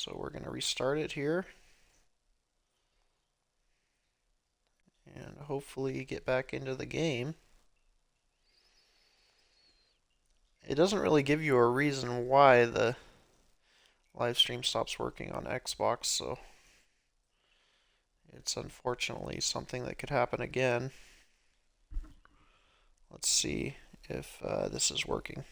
So we're going to restart it here and hopefully get back into the game. It doesn't really give you a reason why the live stream stops working on Xbox, so it's unfortunately something that could happen again. Let's see if this is working.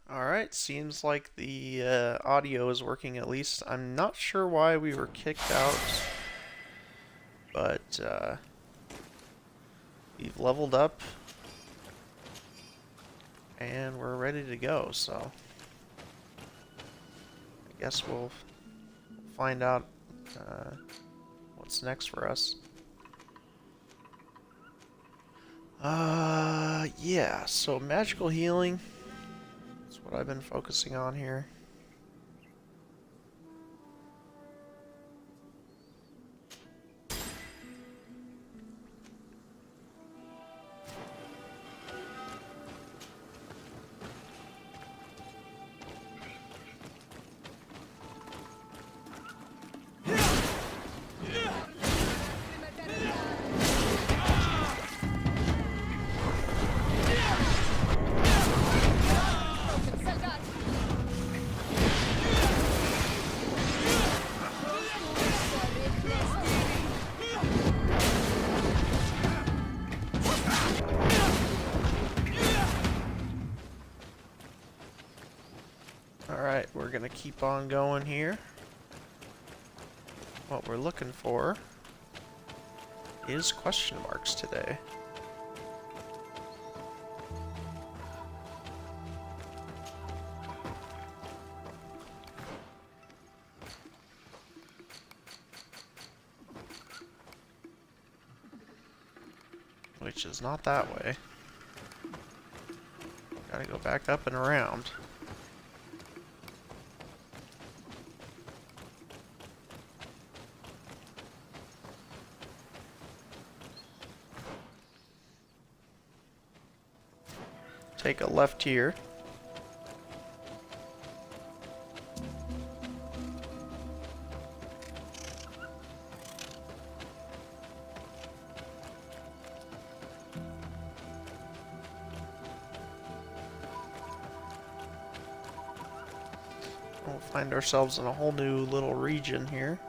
Alright, seems like the audio is working at least. I'm not sure why we were kicked out, but we've leveled up and we're ready to go, so I guess we'll find out what's next for us. Yeah, so magical healing. That's what I've been focusing on here. Alright, we're gonna keep on going here. What we're looking for is question marks today. Which is not that way. Gotta go back up and around. Take a left here. We'll find ourselves in a whole new little region here.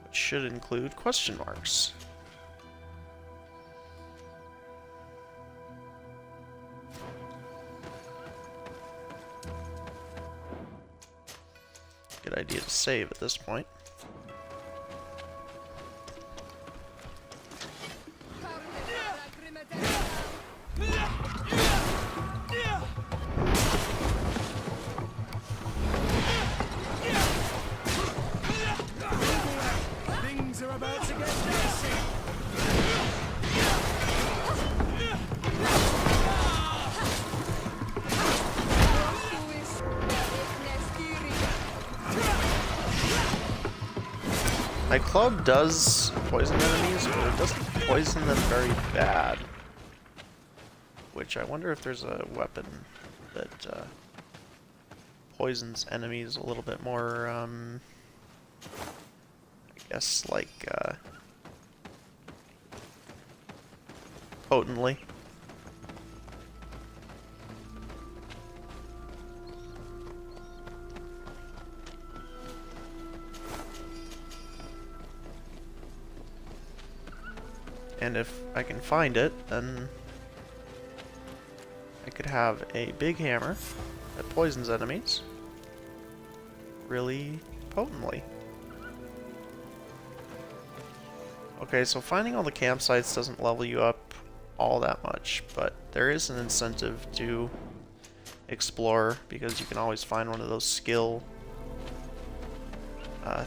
Which should include question marks. Good idea to save at this point. Things are about to get dicey. My club does poison enemies, but it doesn't poison them very bad. Which I wonder if there's a weapon that poisons enemies a little bit more, I guess, like, potently. And if I can find it, then I could have a big hammer that poisons enemies really potently. Okay, so finding all the campsites doesn't level you up all that much, but there is an incentive to explore because you can always find one of those skill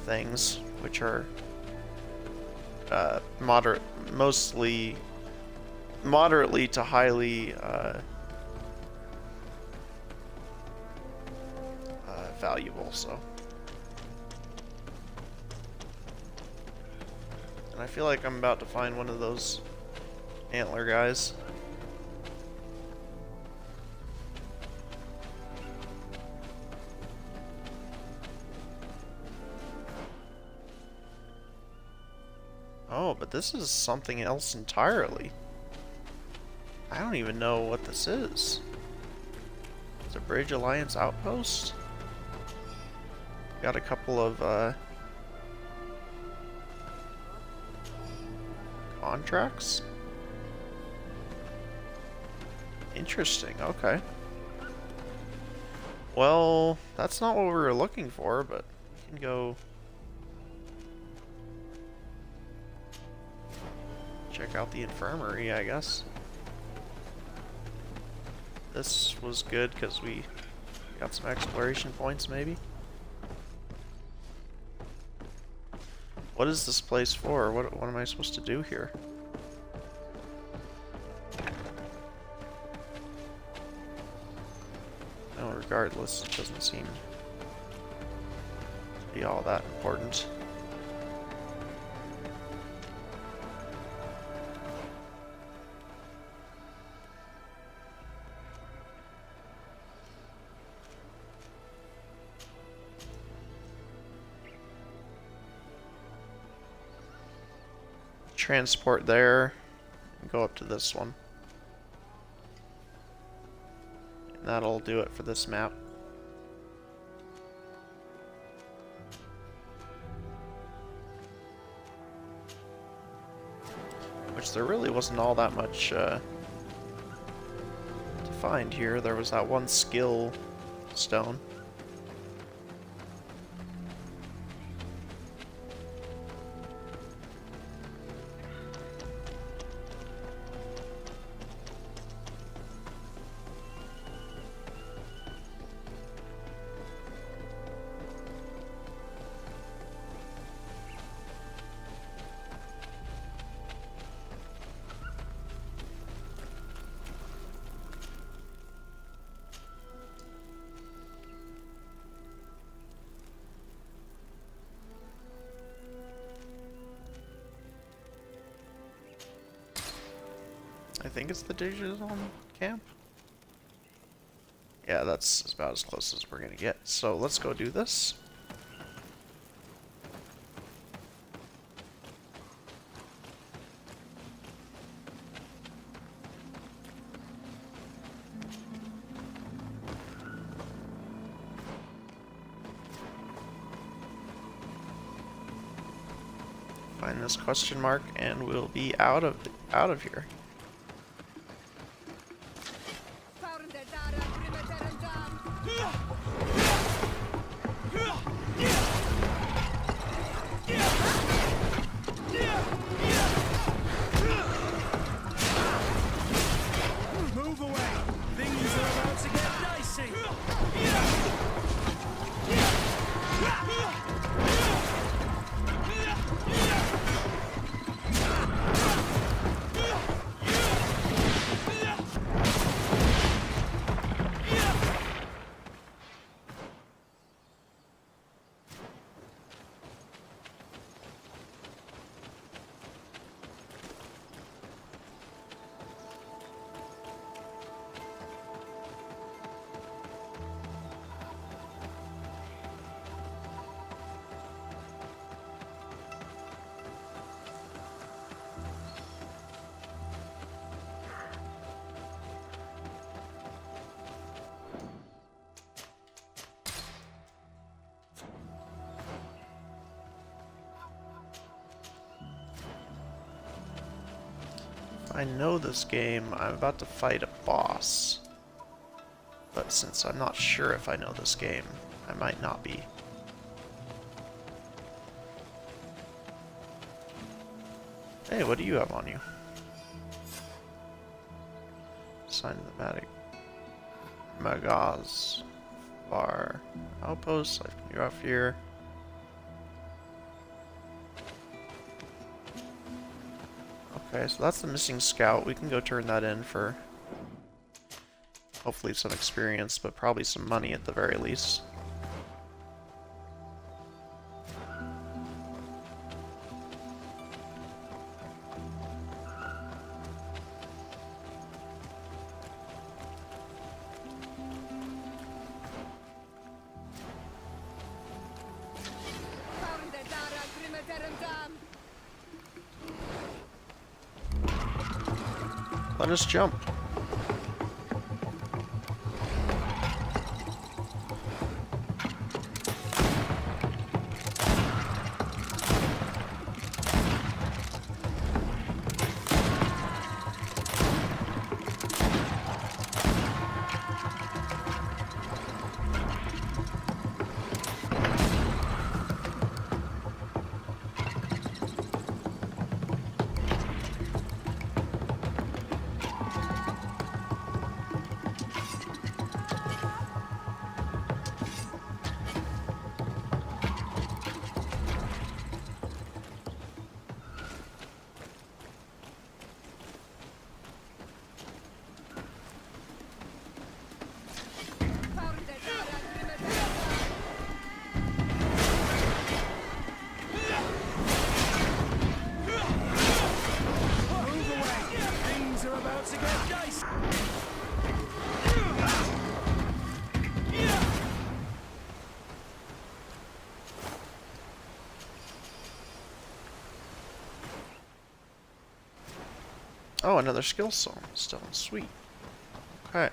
things, which are moderately to highly valuable. So, and I feel like I'm about to find one of those antler guys. Oh, but this is something else entirely. I don't even know what this is. It's a Bridge Alliance outpost. Got a couple of contracts. Interesting, okay. Well, that's not what we were looking for, but we can go check out the infirmary, I guess. This was good because we got some exploration points, maybe. What is this place for? What am I supposed to do here? No, regardless, it doesn't seem to be all that important. Transport there and go up to this one. And that'll do it for this map. Which there really wasn't all that much to find here. There was that one skill stone. I think it's the digital camp. Yeah, that's about as close as we're gonna get. So let's go do this. Find this question mark, and we'll be out of here. Move away. Things are about to get dicey. I know this game, I'm about to fight a boss. But since I'm not sure if I know this game, I might not be. Hey, what do you have on you? Sign of the Matic. Magaz. Bar. Outpost. You're off here. Okay, so that's the missing scout. We can go turn that in for hopefully some experience, but probably some money at the very least. Let us jump. Oh, another skill stone. Sweet. Okay.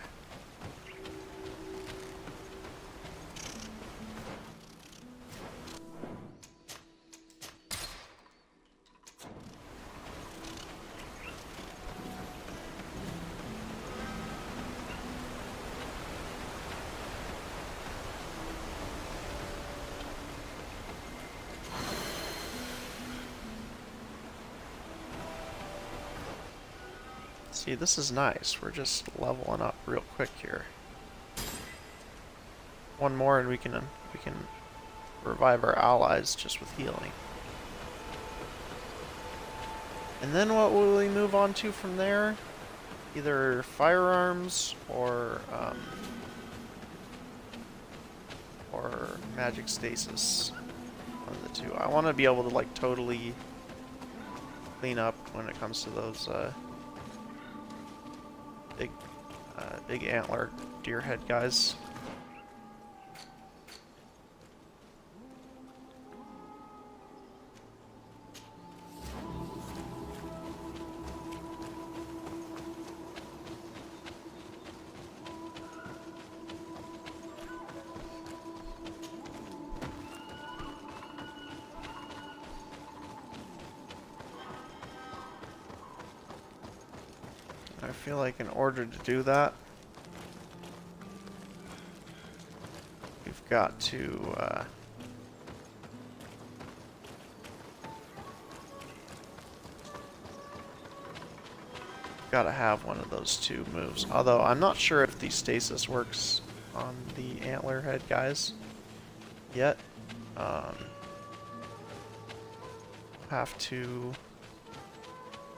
See, this is nice. We're just leveling up real quick here. One more and we can revive our allies just with healing. And then what will we move on to from there? Either firearms or magic stasis. One of the two. I want to be able to like totally clean up when it comes to those big antler deer head guys. I feel like in order to do that, we've got to gotta have one of those two moves. Although I'm not sure if the stasis works on the antler head guys yet. Have to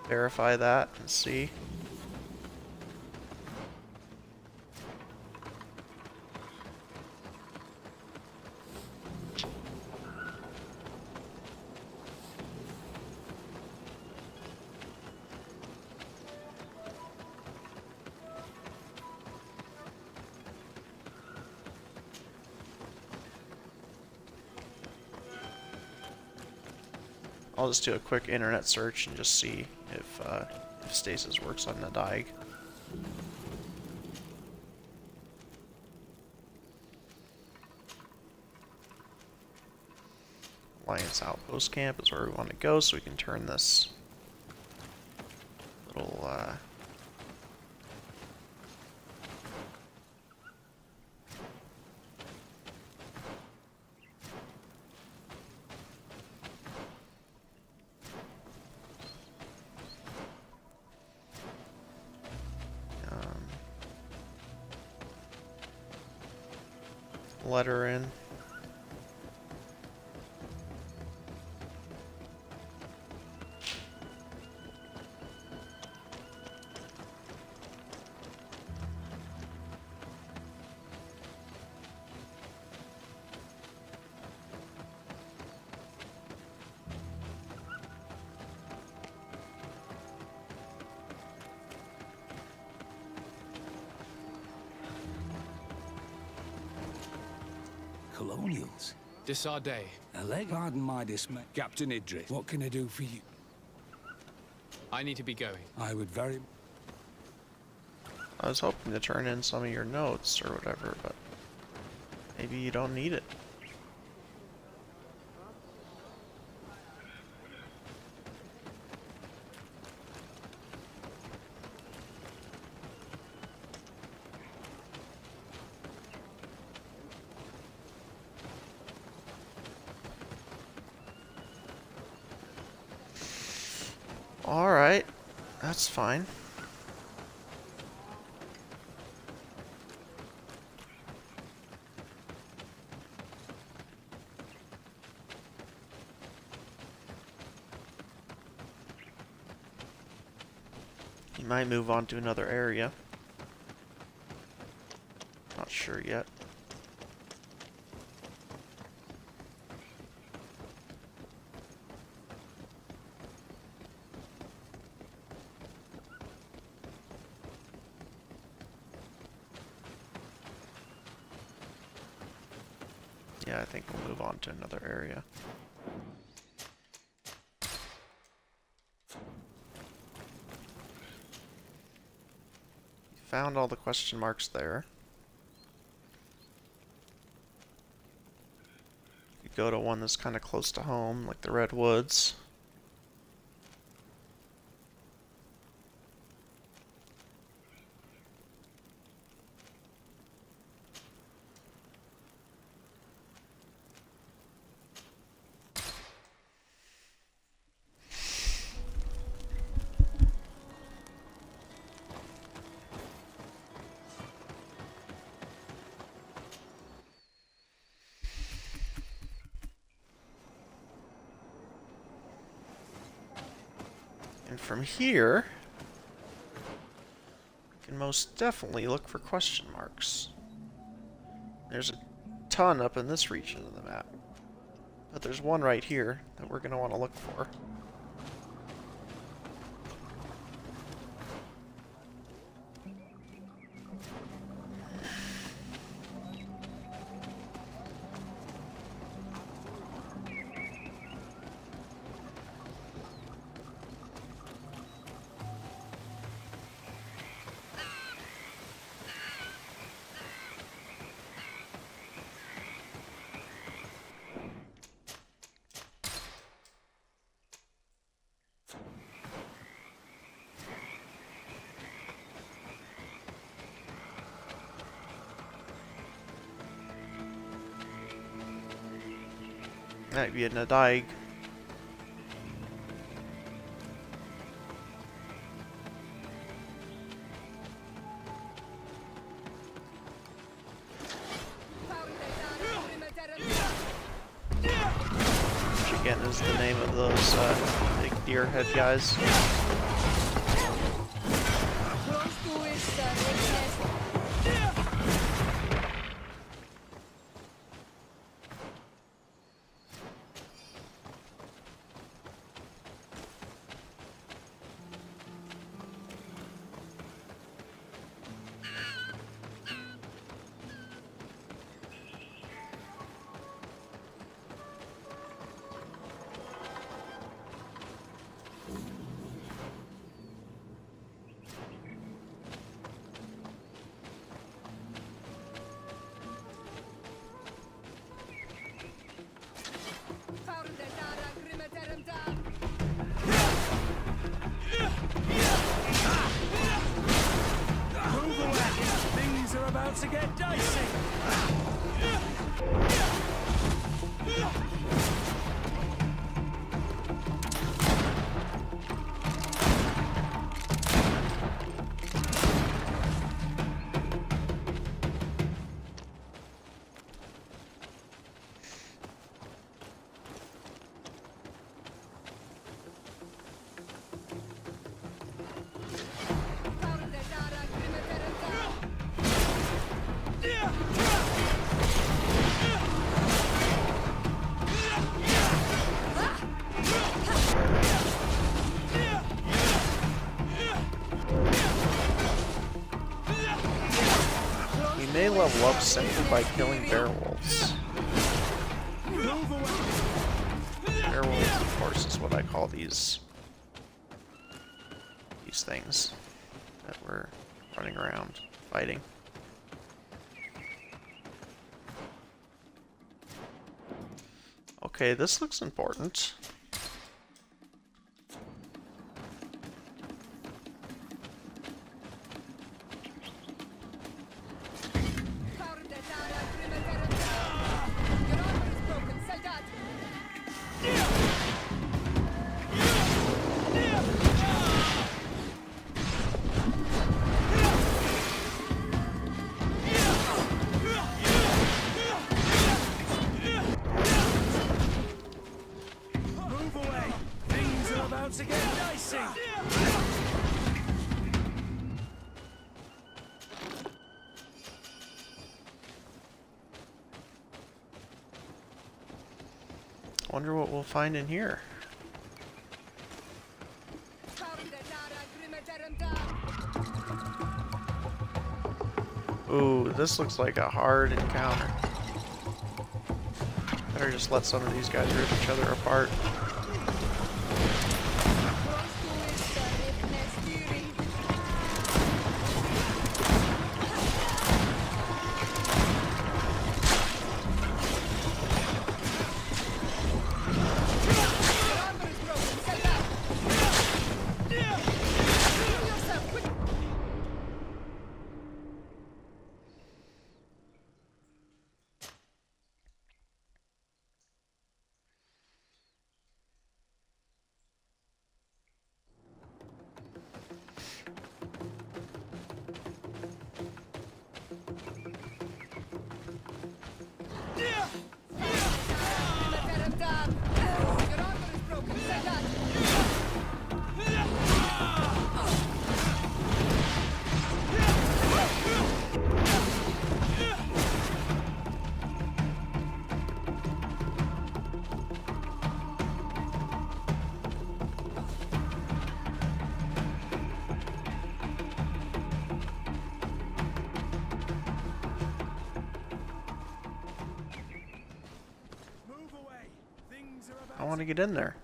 verify that and see. I'll just do a quick internet search and just see if stasis works on the Daig. Alliance Outpost Camp is where we want to go, so we can turn this little little, letter in. Colonials. Desarday. Pardon my dismay. Captain Idris, what can I do for you? I need to be going. I would very... I was hoping to turn in some of your notes or whatever, but maybe you don't need it. Alright, that's fine. You might move on to another area. Not sure yet. Yeah, I think we'll move on to another area. Found all the question marks there. You go to one that's kind of close to home, like the Redwoods. And from here, you can most definitely look for question marks. There's a ton up in this region of the map. But there's one right here that we're going to want to look for. Might be in a dike. Which again is the name of those big deer head guys. to get dicey. We may level up simply by killing werewolves. Werewolves, of course, is what I call these things that we're running around fighting. Okay, this looks important. Move away. Things are about to get dicey. Wonder what we'll find in here. Ooh, this looks like a hard encounter. Better just let some of these guys rip each other apart. I want to get in there.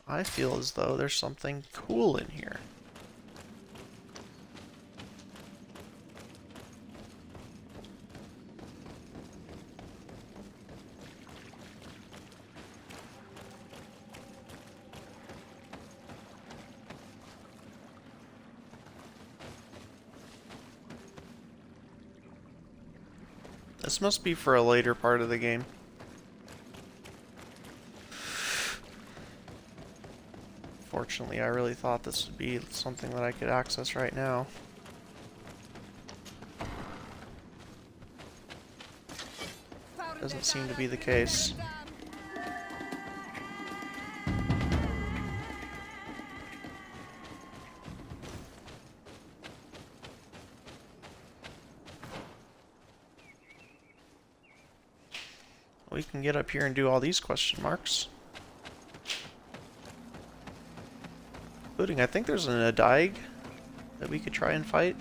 I feel as though there's something cool in here. This must be for a later part of the game. Fortunately, I really thought this would be something that I could access right now. Doesn't seem to be the case. We can get up here and do all these question marks. Including, I think there's an Adaig that we could try and fight.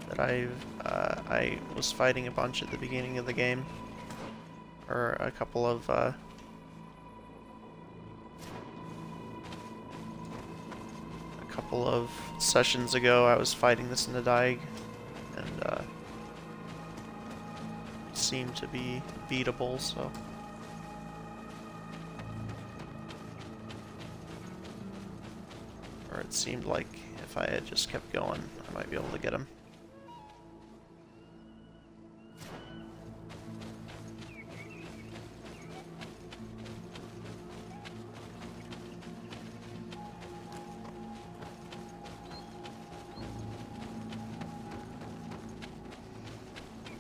That I was fighting a bunch at the beginning of the game. Or a couple of sessions ago I was fighting this Adaig. And seemed to be beatable, so it seemed like if I had just kept going, I might be able to get him.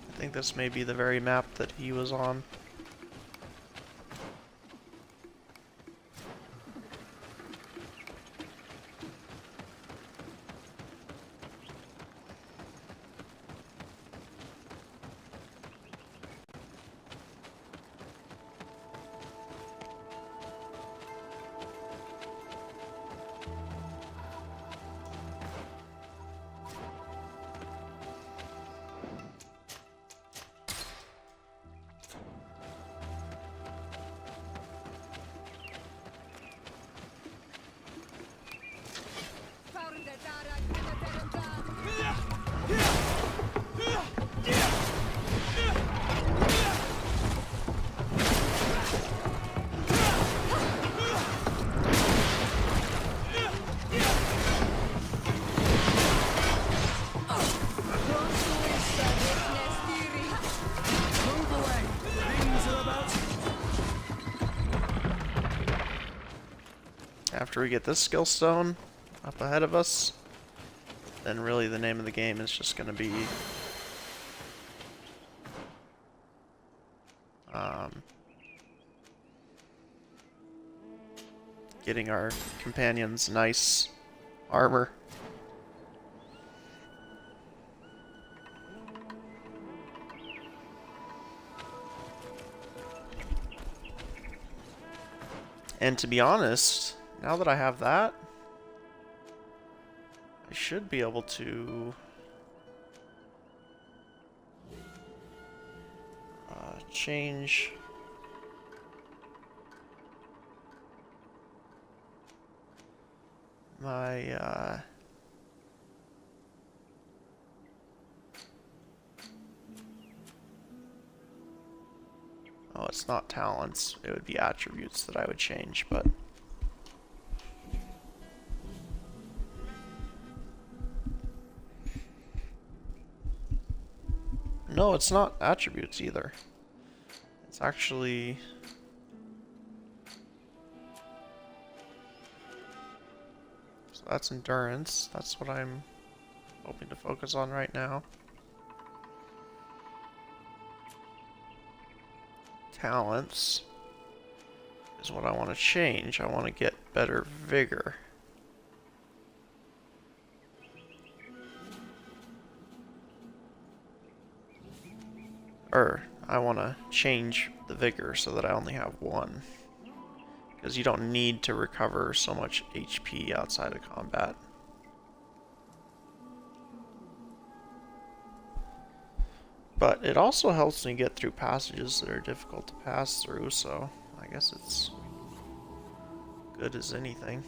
I think this may be the very map that he was on. Move away. Things are about to... After we get this skill stone up ahead of us, then really the name of the game is just going to be getting our companions nice armor. And to be honest, now that I have that, I should be able to change my oh, it's not talents, it would be attributes that I would change, but no, it's not attributes either. It's actually so that's endurance. That's what I'm hoping to focus on right now. Talents is what I want to change. I want to get better vigor. I want to change the vigor so that I only have one. Because you don't need to recover so much HP outside of combat. But it also helps me get through passages that are difficult to pass through, so I guess it's good as anything.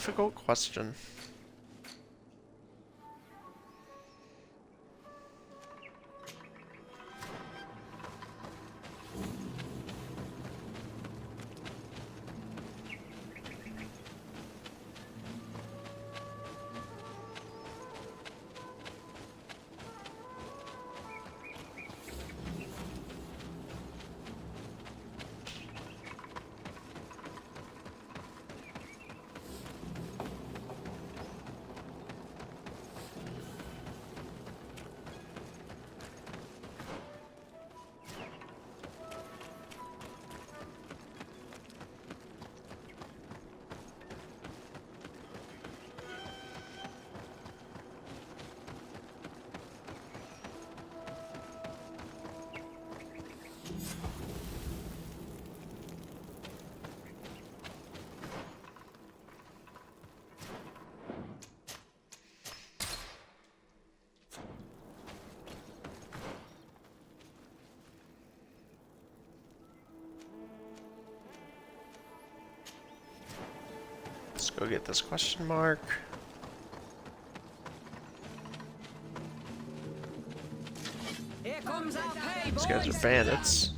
Difficult question. go get this question mark. Here comes our pay, These guys boys. are bandits.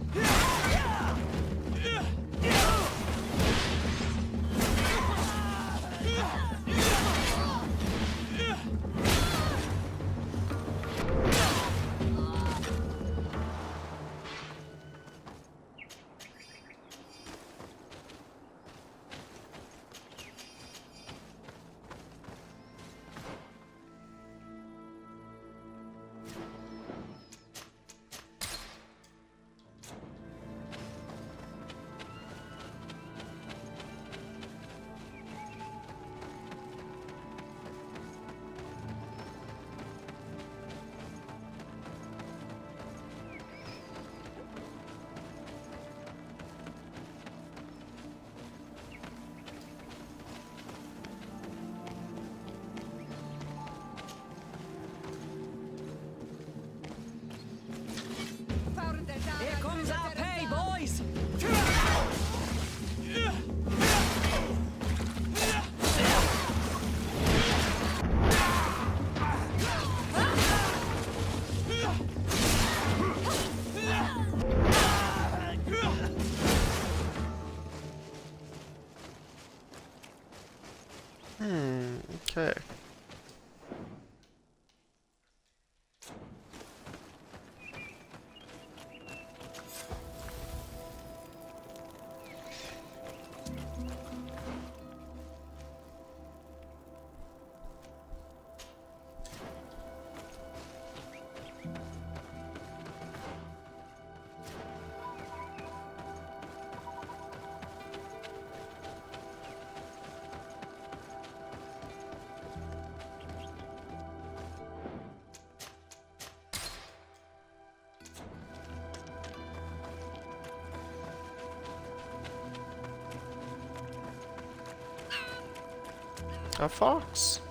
Here comes our pay, boys. Okay. A fox.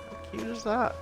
How cute is that?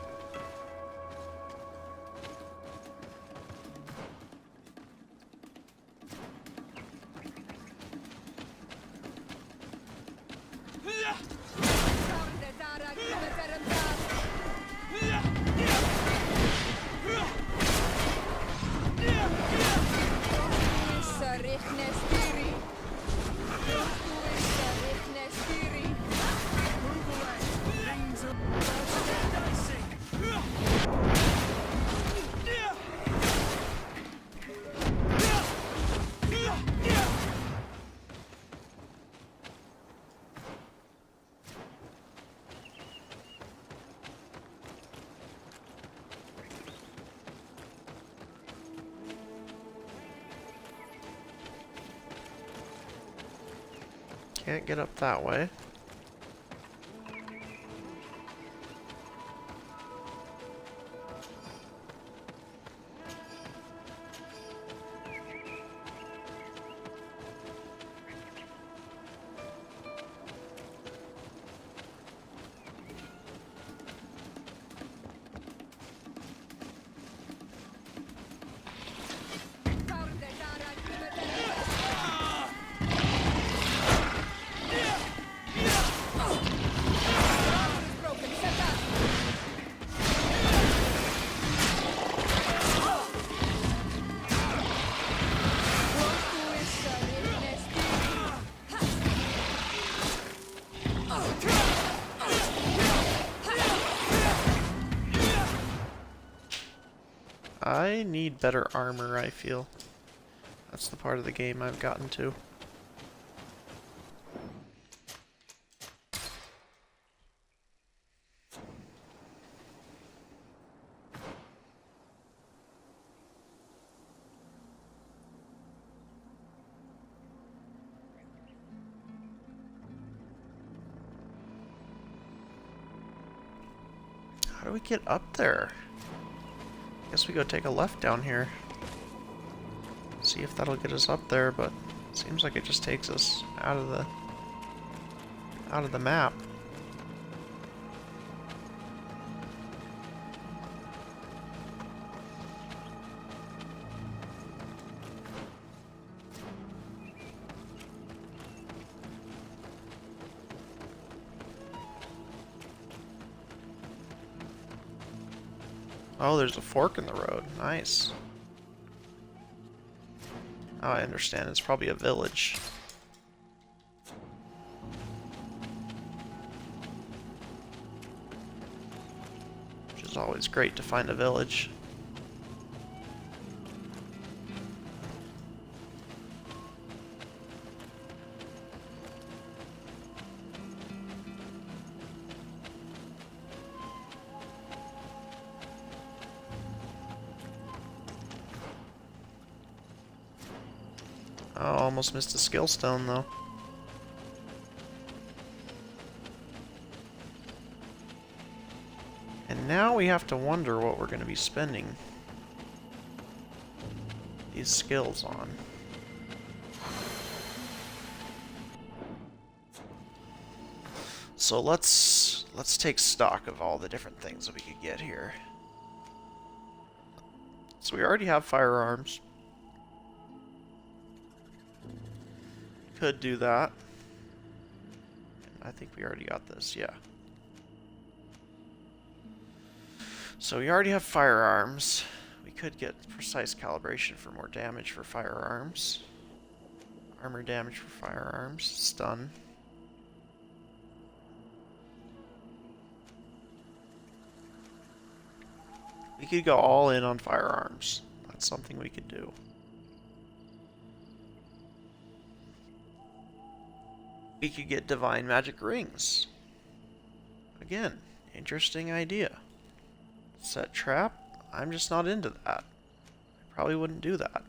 Can't get up that way. I need better armor, I feel. That's the part of the game I've gotten to. How do we get up there? Guess we go take a left down here. See if that'll get us up there, but it seems like it just takes us out of the map. Oh, there's a fork in the road. Nice. Oh, I understand. It's probably a village. Which is always great to find a village. Oh, almost missed a skill stone though. And now we have to wonder what we're going to be spending these skills on. So let's take stock of all the different things that we could get here. So we already have firearms. Could do that. I think we already got this, yeah. So we already have firearms. We could get precise calibration for more damage for firearms. Armor damage for firearms. Stun. We could go all in on firearms. That's something we could do. We could get divine magic rings. Again, interesting idea. Set trap? I'm just not into that. I probably wouldn't do that.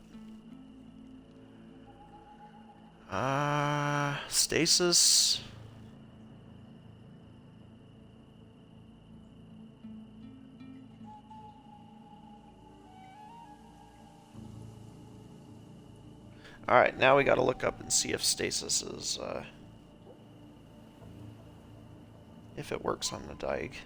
Stasis. Alright, now we gotta look up and see if stasis is, if it works on the dike.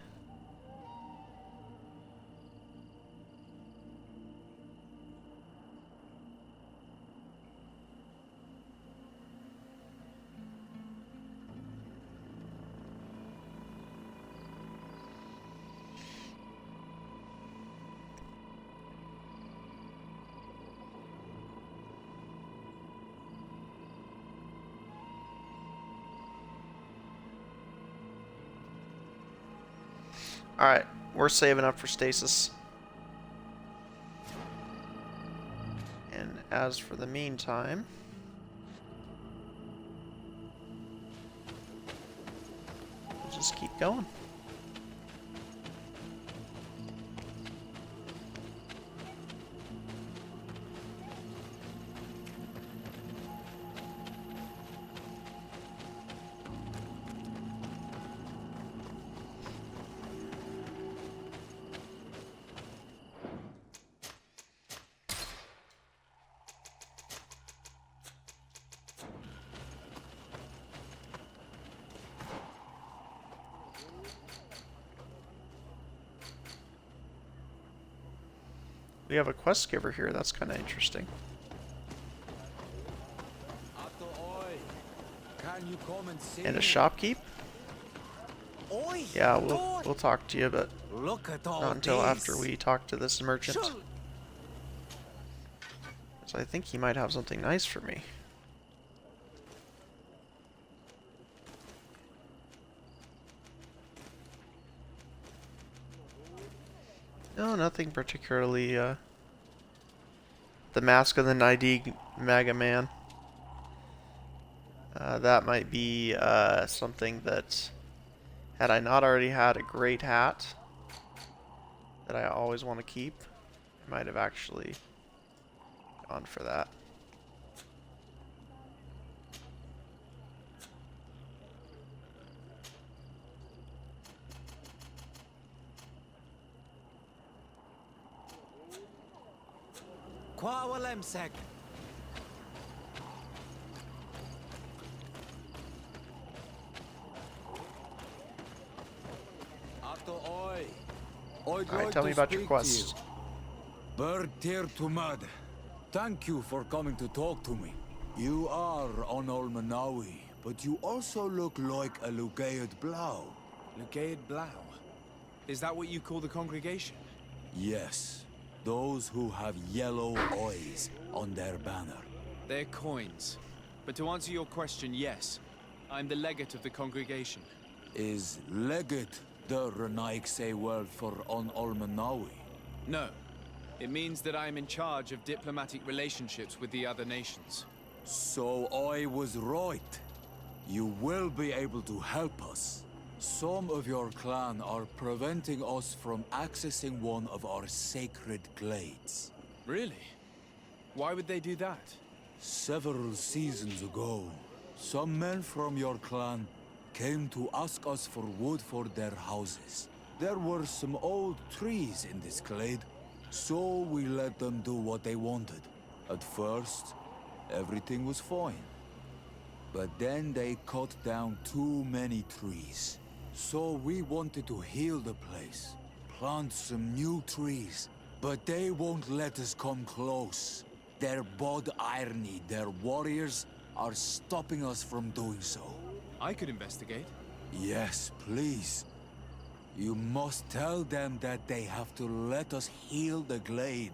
Alright, we're saving up for stasis. And as for the meantime, we'll just keep going. We have a quest giver here, that's kind of interesting. And a shopkeep? Yeah, we'll talk to you, but not until after we talk to this merchant. So I think he might have something nice for me. No, nothing particularly, the Mask of the Nidig Mega Man. That might be, something that, had I not already had a great hat that I always want to keep, I might have actually gone for that. Kwawalemsek. Alright, tell me about your quest. Bird tear to mud. Thank you for coming to talk to me. You are Onol Manawi, but you also look like a Lugaid Blau. Lugaid Blau. Is that what you call the congregation? Yes, those who have yellow eyes on their banner. They're coins. But to answer your question, yes. I'm the legate of the congregation. Is legate the Renaigse word for on Olmanawi? No. It means that I am in charge of diplomatic relationships with the other nations. So I was right. You will be able to help us. Some of your clan are preventing us from accessing one of our sacred glades. Really? Why would they do that? Several seasons ago, some men from your clan came to ask us for wood for their houses. There were some old trees in this glade, so we let them do what they wanted. At first, everything was fine. But then they cut down too many trees. So we wanted to heal the place, plant some new trees. But they won't let us come close. Their bod irony, their warriors, are stopping us from doing so. I could investigate. Yes, please. You must tell them that they have to let us heal the glade.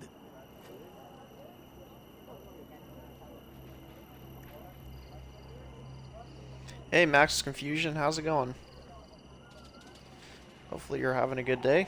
Hey, Max Confusion, how's it going? Hopefully you're having a good day.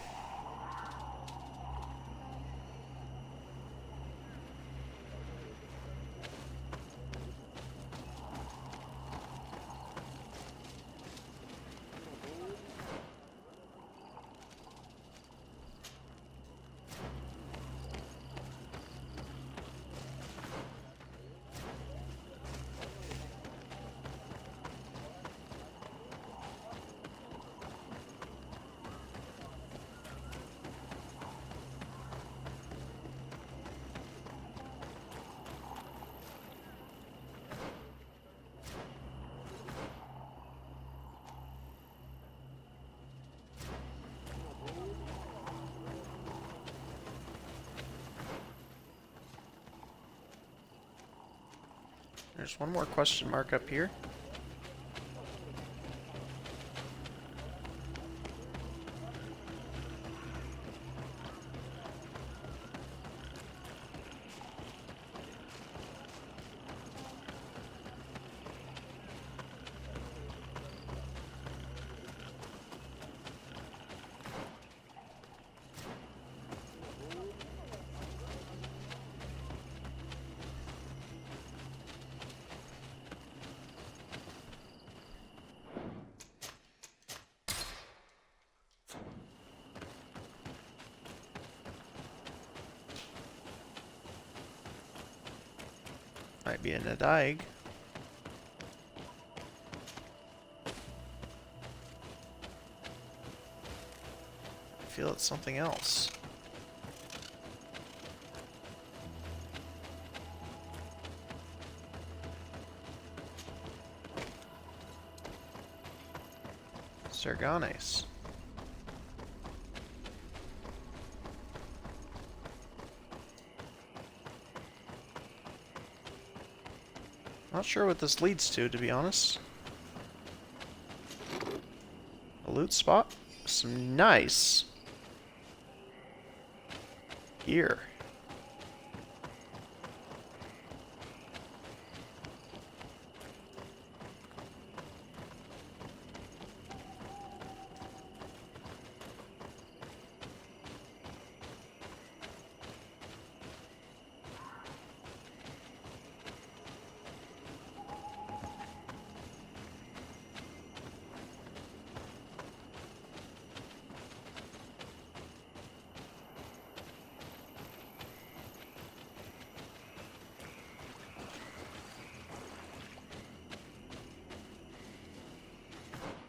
There's one more question mark up here. Might be in a Daig. I feel it's something else. Serganes. Not sure what this leads to be honest. A loot spot? Some nice gear.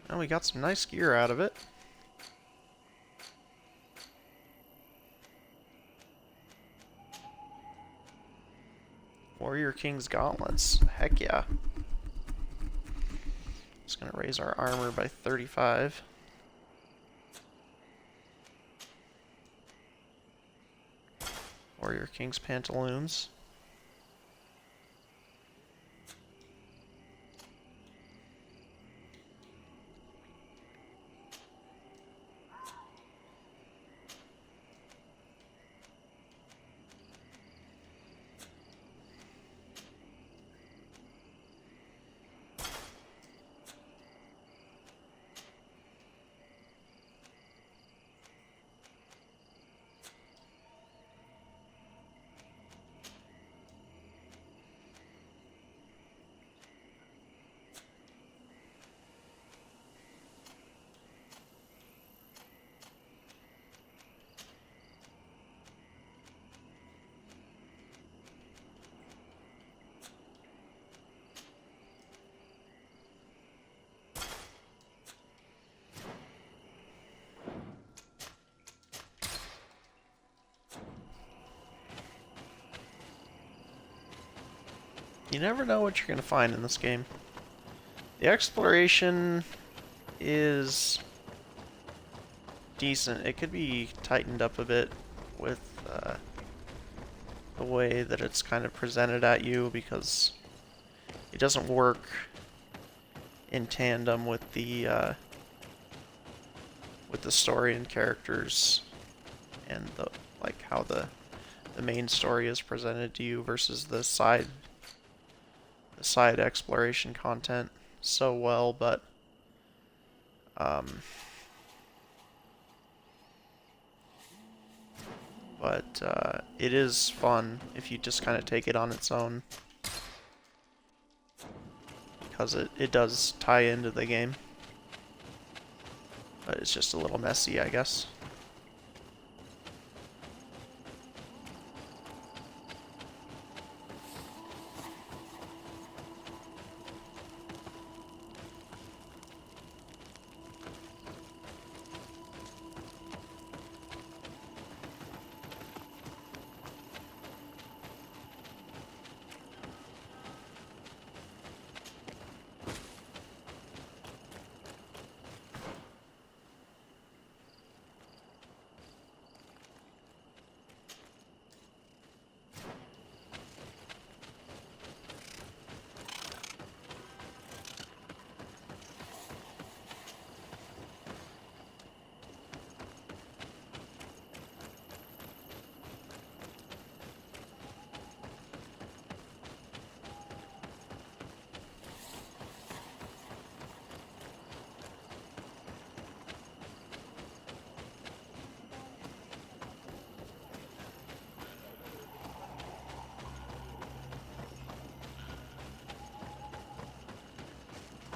And we got some nice gear out of it. Warrior King's Gauntlets. Heck yeah. It's gonna raise our armor by 35. Warrior King's Pantaloons. You never know what you're going to find in this game. The exploration is decent. It could be tightened up a bit with the way that it's kind of presented at you, because it doesn't work in tandem with the story and characters and the how the main story is presented to you versus the side exploration content so well, but it is fun if you just kind of take it on its own, because it does tie into the game, but it's just a little messy, I guess.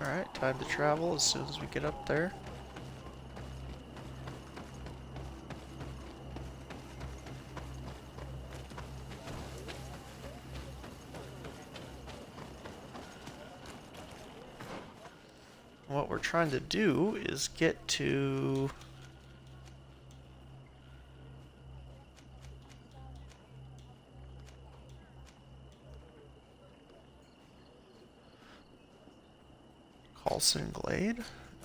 Alright, time to travel as soon as we get up there. What we're trying to do is get to... Coulson Glade?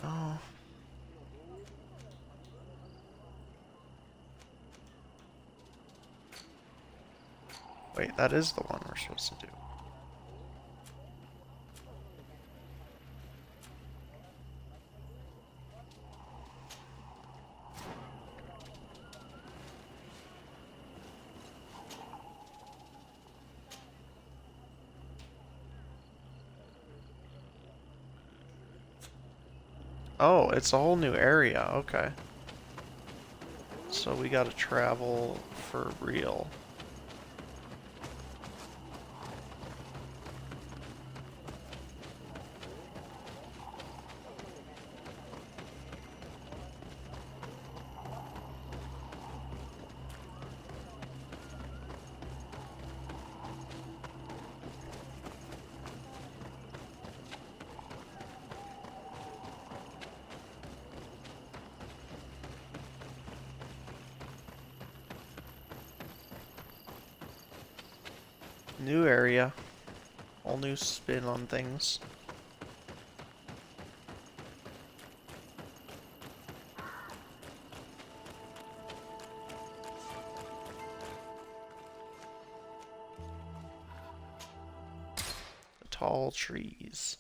Oh. Wait, that is the one we're supposed to do. Oh, it's a whole new area, okay. So we gotta travel for real. New area. All new spin on things. The tall trees.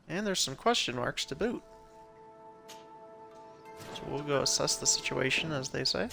And there's some question marks to boot. So we'll go assess the situation, as they say.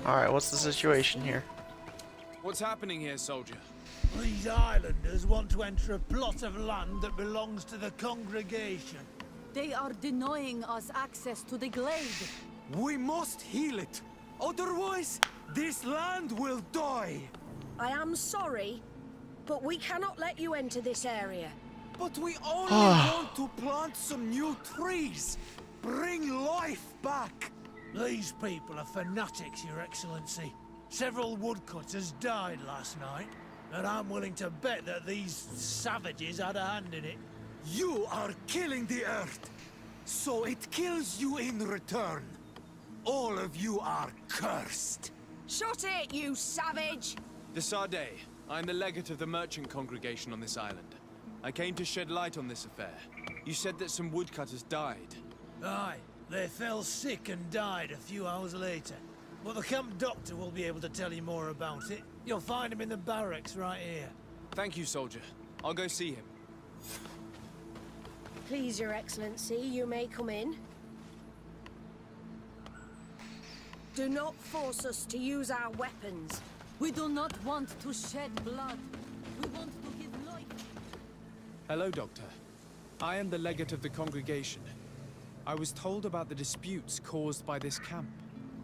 Alright, what's the situation here? What's happening here, soldier? These islanders want to enter a plot of land that belongs to the congregation. They are denying us access to the glade. We must heal it. Otherwise, this land will die. I am sorry, but we cannot let you enter this area. But we only want to plant some new trees. Bring life back. These people are fanatics, Your Excellency. Several woodcutters died last night, and I'm willing to bet that these savages had a hand in it. You are killing the earth, so it kills you in return. All of you are cursed. Shut it, you savage! De Sardet, I'm the legate of the merchant congregation on this island. I came to shed light on this affair. You said that some woodcutters died. Aye, they fell sick and died a few hours later. But the camp doctor will be able to tell you more about it. You'll find him in the barracks right here. Thank you, soldier. I'll go see him. Please, Your Excellency, you may come in. Do not force us to use our weapons. We do not want to shed blood. We want to give life. Hello, Doctor. I am the legate of the congregation. I was told about the disputes caused by this camp,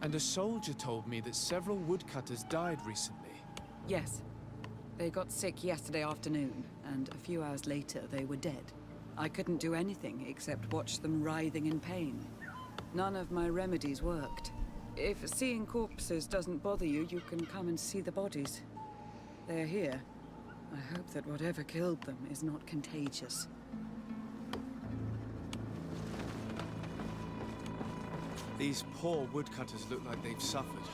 and a soldier told me that several woodcutters died recently. Yes. They got sick yesterday afternoon, and a few hours later they were dead. I couldn't do anything except watch them writhing in pain. None of my remedies worked. If seeing corpses doesn't bother you, you can come and see the bodies. They're here. I hope that whatever killed them is not contagious. These poor woodcutters look like they've suffered.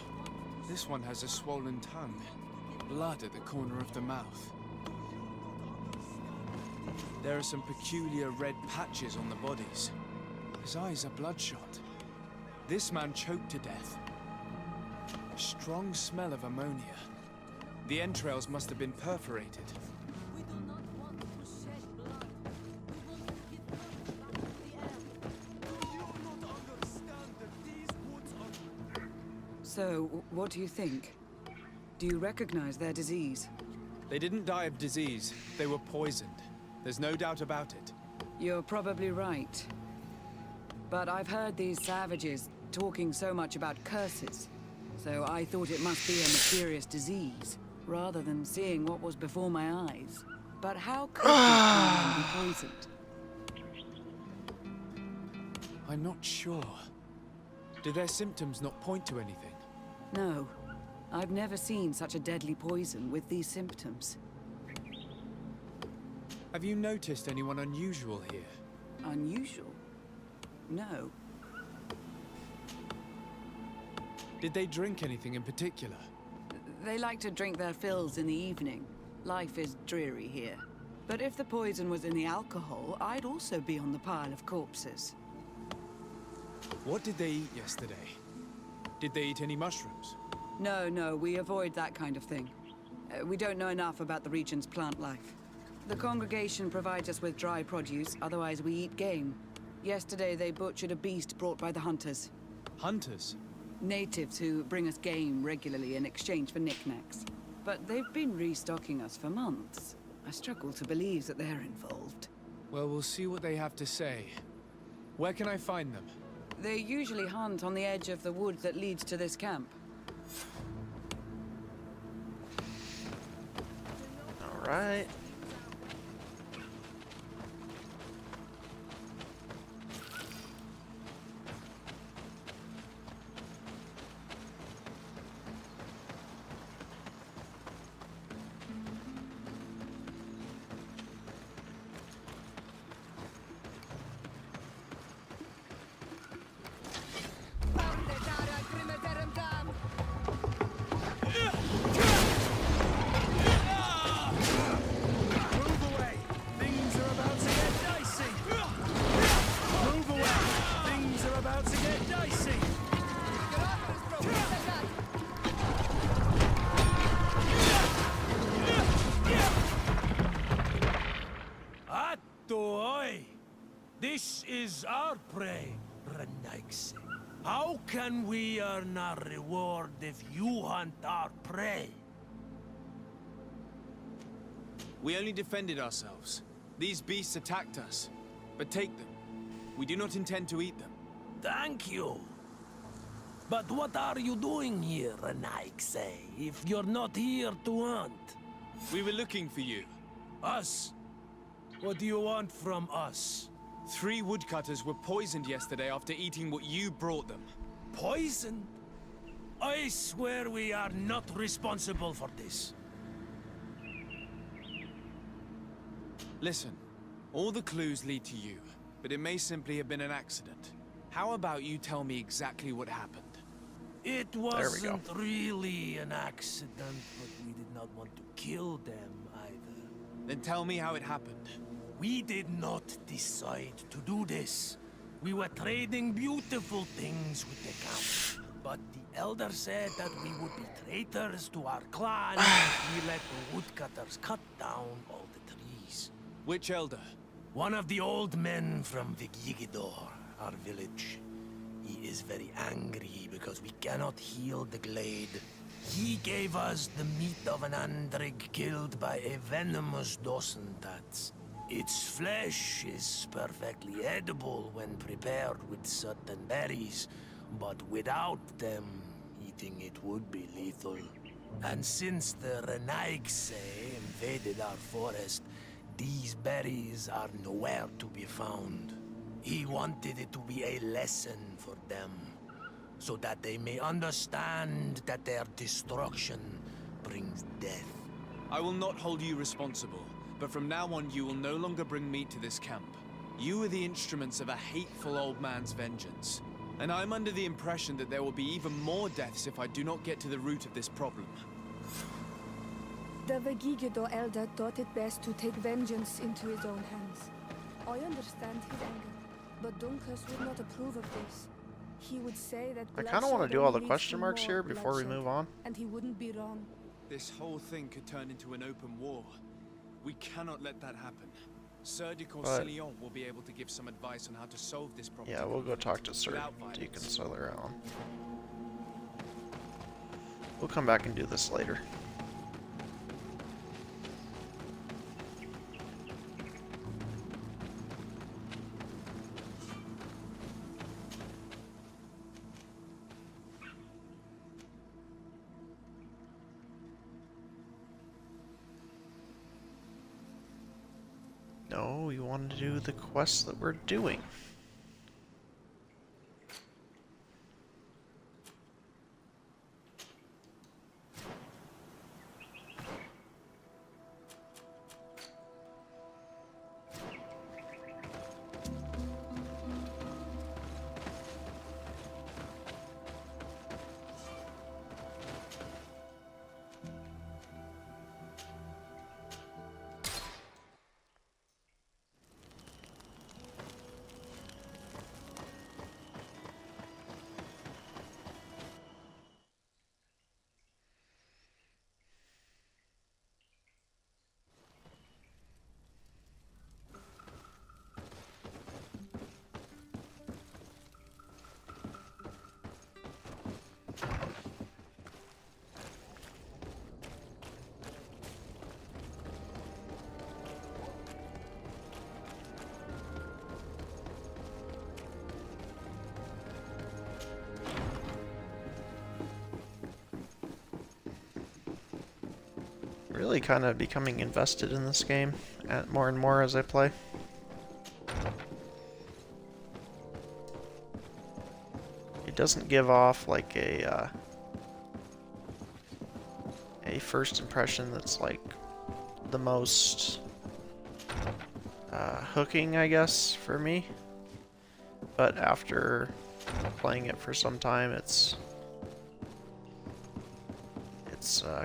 This one has a swollen tongue, blood at the corner of the mouth. There are some peculiar red patches on the bodies. His eyes are bloodshot. This man choked to death. A strong smell of ammonia. The entrails must have been perforated. We do not want to shed blood. We want to give life back to the air. Do you not understand that these woods are... So, what do you think? Do you recognize their disease? They didn't die of disease. They were poisoned. There's no doubt about it. You're probably right. But I've heard these savages talking so much about curses, so I thought it must be a mysterious disease, rather than seeing what was before my eyes. But how could this man be poisoned? I'm not sure. Do their symptoms not point to anything? No. I've never seen such a deadly poison with these symptoms. Have you noticed anyone unusual here? Unusual? No. Did they drink anything in particular? They like to drink their fills in the evening. Life is dreary here. But if the poison was in the alcohol, I'd also be on the pile of corpses. What did they eat yesterday? Did they eat any mushrooms? No, we avoid that kind of thing. We don't know enough about the region's plant life. The congregation provides us with dry produce, otherwise we eat game. Yesterday they butchered a beast brought by the hunters. Hunters? Natives who bring us game regularly in exchange for knickknacks. But they've been restocking us for months. I struggle to believe that they're involved. Well, we'll see what they have to say. Where can I find them? They usually hunt on the edge of the wood that leads to this camp. Alright. This is our prey, Renaigse. How can we earn our reward if you hunt our prey? We only defended ourselves. These beasts attacked us. But take them. We do not intend to eat them. Thank you. But what are you doing here, Renaigse, if you're not here to hunt? We were looking for you. Us? What do you want from us? 3 woodcutters were poisoned yesterday after eating what you brought them. Poison? I swear we are not responsible for this. Listen, all the clues lead to you, but it may simply have been an accident. How about you tell me exactly what happened? It wasn't really an accident, but we did not want to kill them either. Then tell me how it happened. We did not decide to do this. We were trading beautiful things with the Count. But the Elder said that we would be traitors to our clan if we let the woodcutters cut down all the trees. Which Elder? One of the old men from Vigigidor, our village. He is very angry because we cannot heal the glade. He gave us the meat of an Andrig killed by a venomous Dosentats. Its flesh is perfectly edible when prepared with certain berries, but without them, eating it would be lethal. And since the Renaigse invaded our forest, these berries are nowhere to be found. He wanted it to be a lesson for them, so that they may understand that their destruction brings death. I will not hold you responsible, but from now on you will no longer bring meat to this camp. You are the instruments of a hateful old man's vengeance. And I'm under the impression that there will be even more deaths if I do not get to the root of this problem. The Vegigido elder thought it best to take vengeance into his own hands. I understand his anger, but Dunkus would not approve of this. He would say that I kind of want to do all the question marks here before we move on. And he wouldn't be wrong. This whole thing could turn into an open war. We cannot let that happen. Sir de Corsillon will be able to give some advice on how to solve this problem. Yeah, we'll go talk to Sir without violence. Deacon Soileron. We'll come back and do this later. No, we want to do the quests that we're doing. Really kind of becoming invested in this game more and more as I play. It doesn't give off like a first impression that's like the most hooking, I guess, for me. But after playing it for some time, it's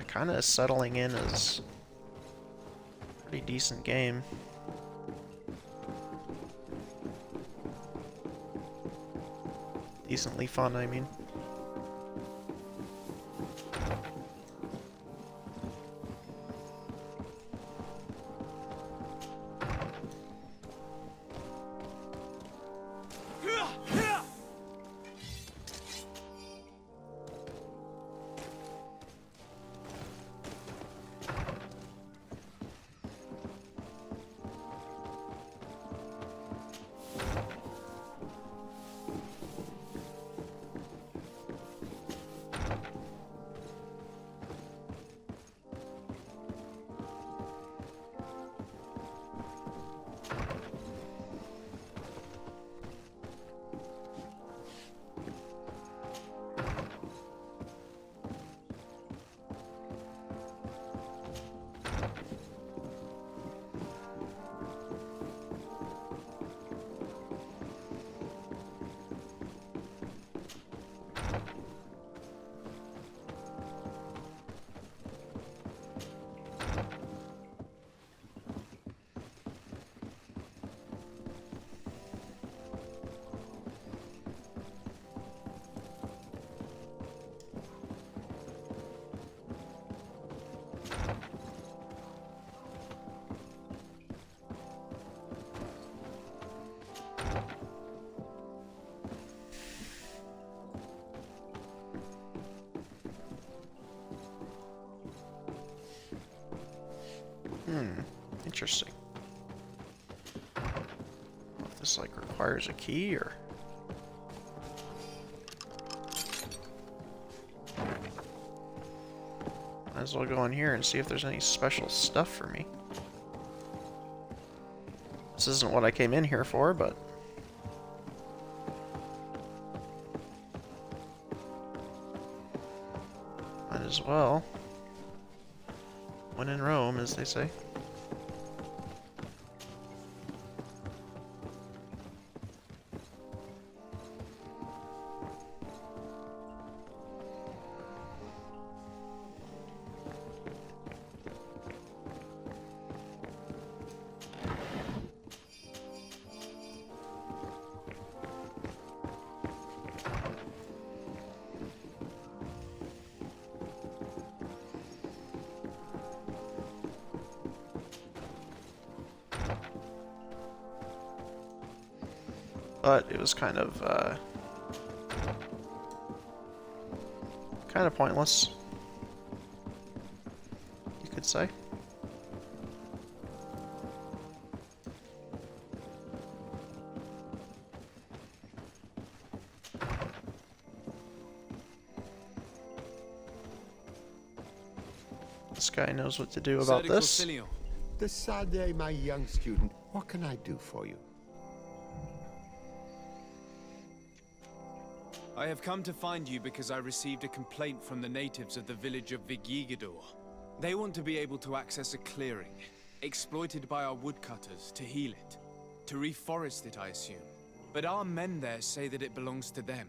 kind of settling in as a pretty decent game. Decently fun, I mean. Interesting. If this like requires a key or... Might as well go in here and see if there's any special stuff for me. This isn't what I came in here for, but... might as well. When in Rome, as they say. But it was kind of pointless, you could say. This guy knows what to do about this. The Sade, my young student. What can I do for you? I have come to find you because I received a complaint from the natives of the village of Vigyigidor. They want to be able to access a clearing, exploited by our woodcutters, to heal it. To reforest it, I assume. But our men there say that it belongs to them,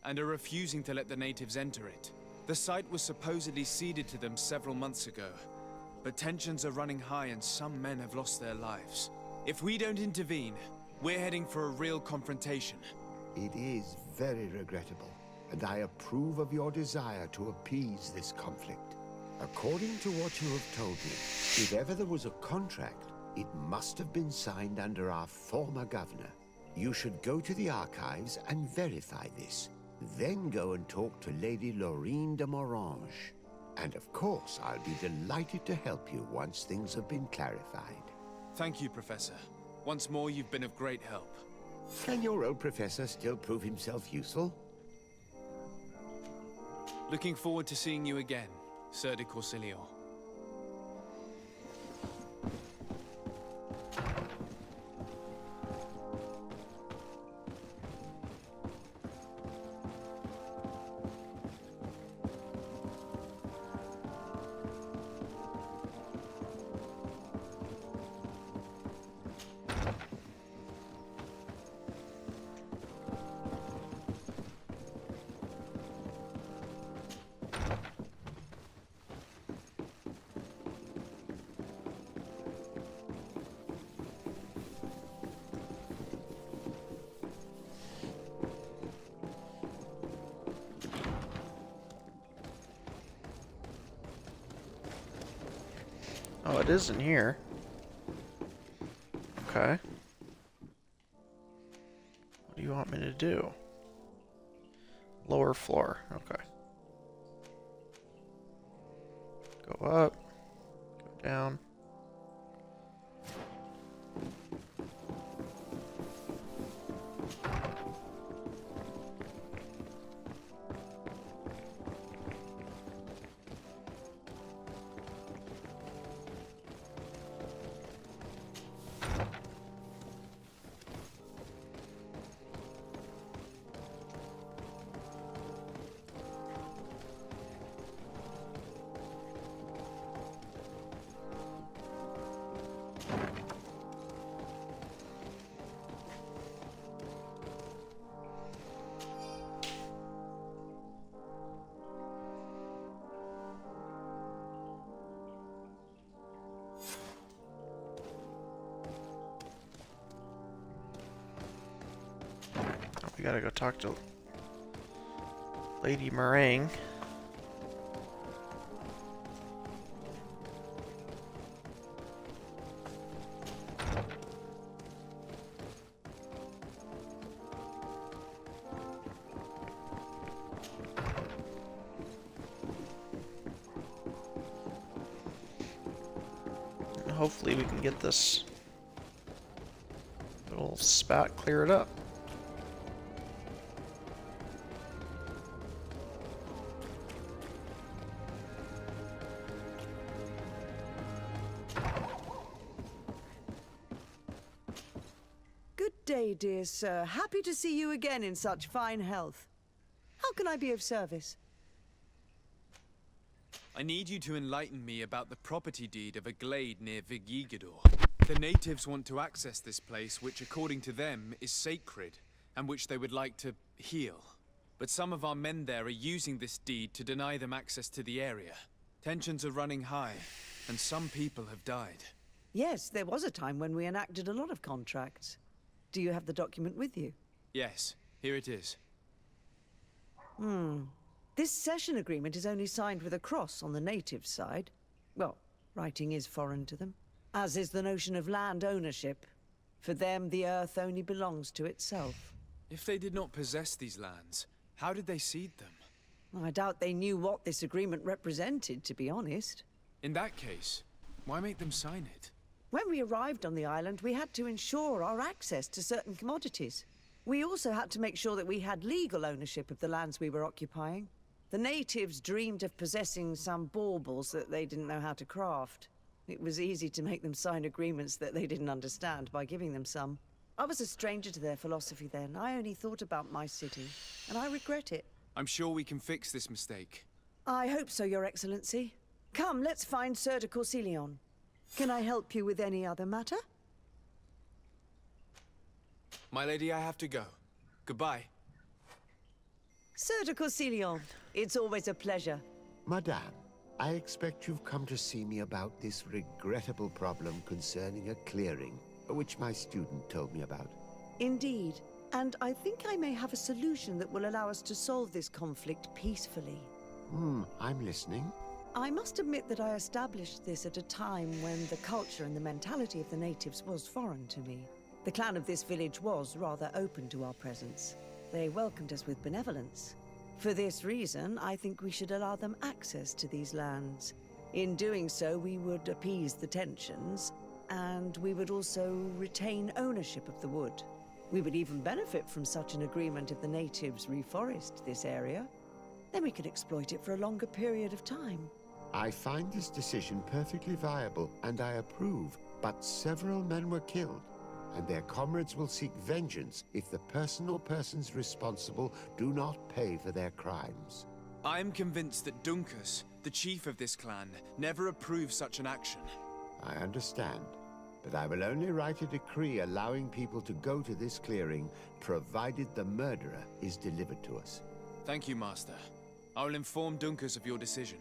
and are refusing to let the natives enter it. The site was supposedly ceded to them several months ago, but tensions are running high and some men have lost their lives. If we don't intervene, we're heading for a real confrontation. It is very regrettable, and I approve of your desire to appease this conflict. According to what you have told me, if ever there was a contract, it must have been signed under our former governor. You should go to the archives and verify this. Then go and talk to Lady Laurine de Morange. And of course, I'll be delighted to help you once things have been clarified. Thank you, Professor. Once more, you've been of great help. Can your old professor still prove himself useful? Looking forward to seeing you again, Sir de Corsilior. Oh, it is in here. Okay. What do you want me to do? Lower floor. Okay. Go up. Go down. We gotta go talk to Lady Meringue. hopefully we can get this little spat cleared up. Good day, dear sir. Happy to see you again in such fine health. How can I be of service? I need you to enlighten me about the property deed of a glade near Vigigidor. The natives want to access this place, which according to them is sacred, and which they would like to heal. But some of our men there are using this deed to deny them access to the area. Tensions are running high, and some people have died. Yes, there was a time when we enacted a lot of contracts. Do you have the document with you? Yes, here it is. This cession agreement is only signed with a cross on the native side. Well, writing is foreign to them, as is the notion of land ownership. For them, the earth only belongs to itself. If they did not possess these lands, how did they cede them? I doubt they knew what this agreement represented, to be honest. In that case, why make them sign it? When we arrived on the island, we had to ensure our access to certain commodities. We also had to make sure that we had legal ownership of the lands we were occupying. The natives dreamed of possessing some baubles that they didn't know how to craft. It was easy to make them sign agreements that they didn't understand by giving them some. I was a stranger to their philosophy then. I only thought about my city, and I regret it. I'm sure we can fix this mistake. I hope so, Your Excellency. Come, let's find Sir de Corsilion. Can I help you with any other matter? My lady, I have to go. Goodbye. Sir de Corsilion, it's always a pleasure. Madame, I expect you've come to see me about this regrettable problem concerning a clearing, which my student told me about. Indeed. And I think I may have a solution that will allow us to solve this conflict peacefully. I'm listening. I must admit that I established this at a time when the culture and the mentality of the natives was foreign to me. The clan of this village was rather open to our presence. They welcomed us with benevolence. For this reason, I think we should allow them access to these lands. In doing so, we would appease the tensions, and we would also retain ownership of the wood. We would even benefit from such an agreement if the natives reforest this area. Then we could exploit it for a longer period of time. I find this decision perfectly viable, and I approve, but several men were killed, and their comrades will seek vengeance if the person or persons responsible do not pay for their crimes. I am convinced that Dunkus, the chief of this clan, never approved such an action. I understand, but I will only write a decree allowing people to go to this clearing, provided the murderer is delivered to us. Thank you, Master. I will inform Dunkus of your decision.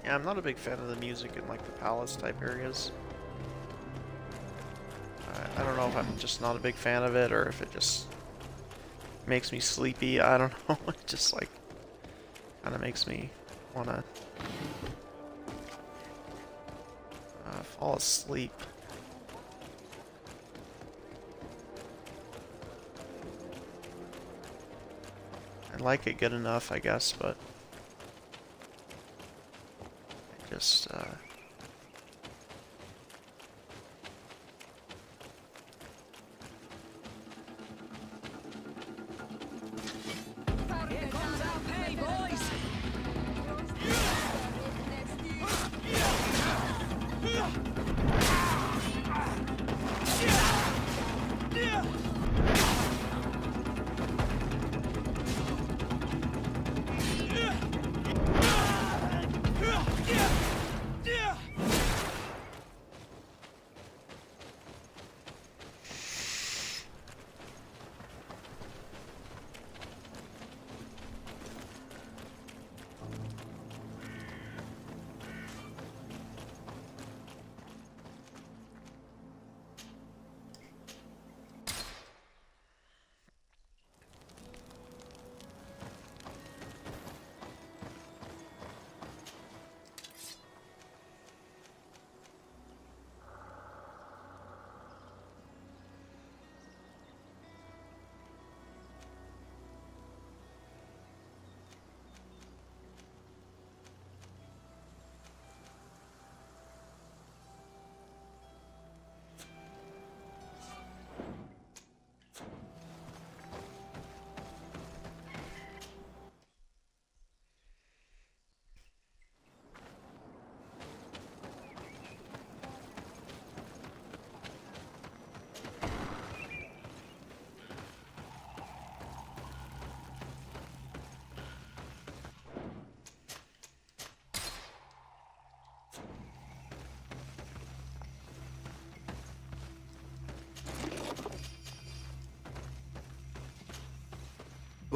Yeah, I'm not a big fan of the music in like the palace type areas. I don't know if I'm just not a big fan of it or if it just makes me sleepy. I don't know. It just like kind of makes me want to fall asleep. I like it good enough, I guess, but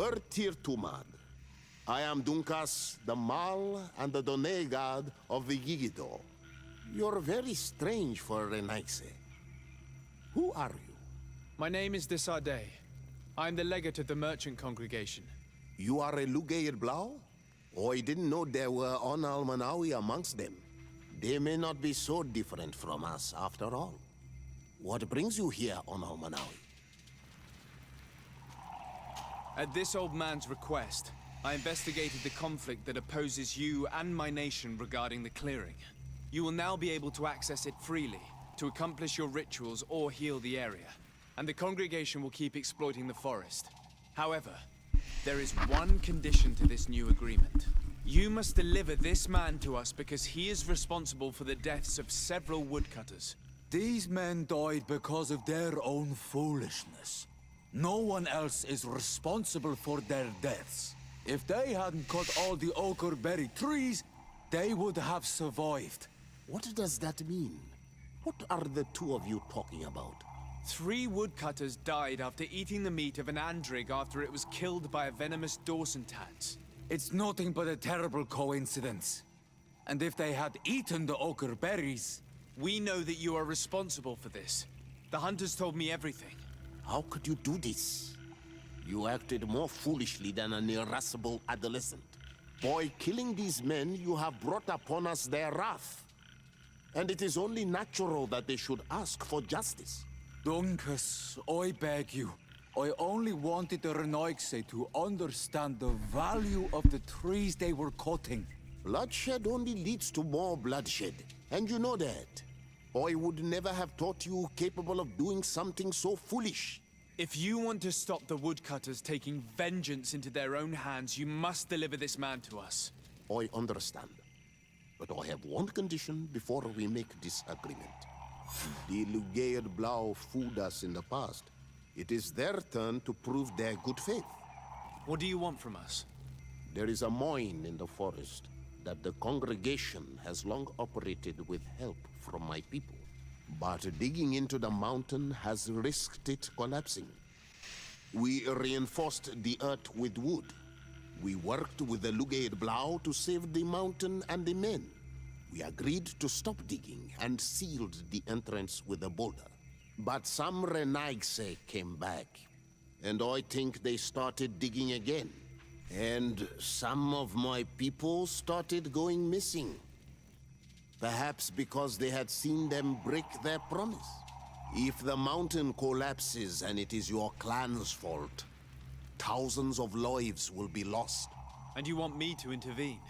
Vertir Tumad. I am Dunkas, the Mal and the Done god of the Yigidor. You're very strange for Renaise. Who are you? My name is Desardet. I'm the legate of the merchant congregation. You are a Lugair Blau? Oh, I didn't know there were On Almanawi amongst them. They may not be so different from us after all. What brings you here, On Almanawi? At this old man's request, I investigated the conflict that opposes you and my nation regarding the clearing. You will now be able to access it freely, to accomplish your rituals or heal the area. And the congregation will keep exploiting the forest. However, there is one condition to this new agreement. You must deliver this man to us because he is responsible for the deaths of several woodcutters. These men died because of their own foolishness. No one else is responsible for their deaths. If they hadn't cut all the ochreberry trees, they would have survived. What does that mean? What are the two of you talking about? 3 woodcutters died after eating the meat of an andrig after it was killed by a venomous Dawson tat. It's nothing but a terrible coincidence. And if they had eaten the ochre berries... We know that you are responsible for this. The hunters told me everything. How could you do this? You acted more foolishly than an irascible adolescent. By killing these men, you have brought upon us their wrath. And it is only natural that they should ask for justice. Dunkus, I beg you. I only wanted the Renoixe to understand the value of the trees they were cutting. Bloodshed only leads to more bloodshed, and you know that. I would never have thought you capable of doing something so foolish. If you want to stop the woodcutters taking vengeance into their own hands, you must deliver this man to us. I understand. But I have one condition before we make this agreement. The Lugair Blau fooled us in the past. It is their turn to prove their good faith. What do you want from us? There is a mine in the forest that the congregation has long operated with help from my people. But digging into the mountain has risked it collapsing. We reinforced the earth with wood. We worked with the Lugair Blau to save the mountain and the men. We agreed to stop digging and sealed the entrance with a boulder. But some Renaigse came back, and I think they started digging again. And some of my people started going missing. Perhaps because they had seen them break their promise. If the mountain collapses and it is your clan's fault, thousands of lives will be lost. And you want me to intervene?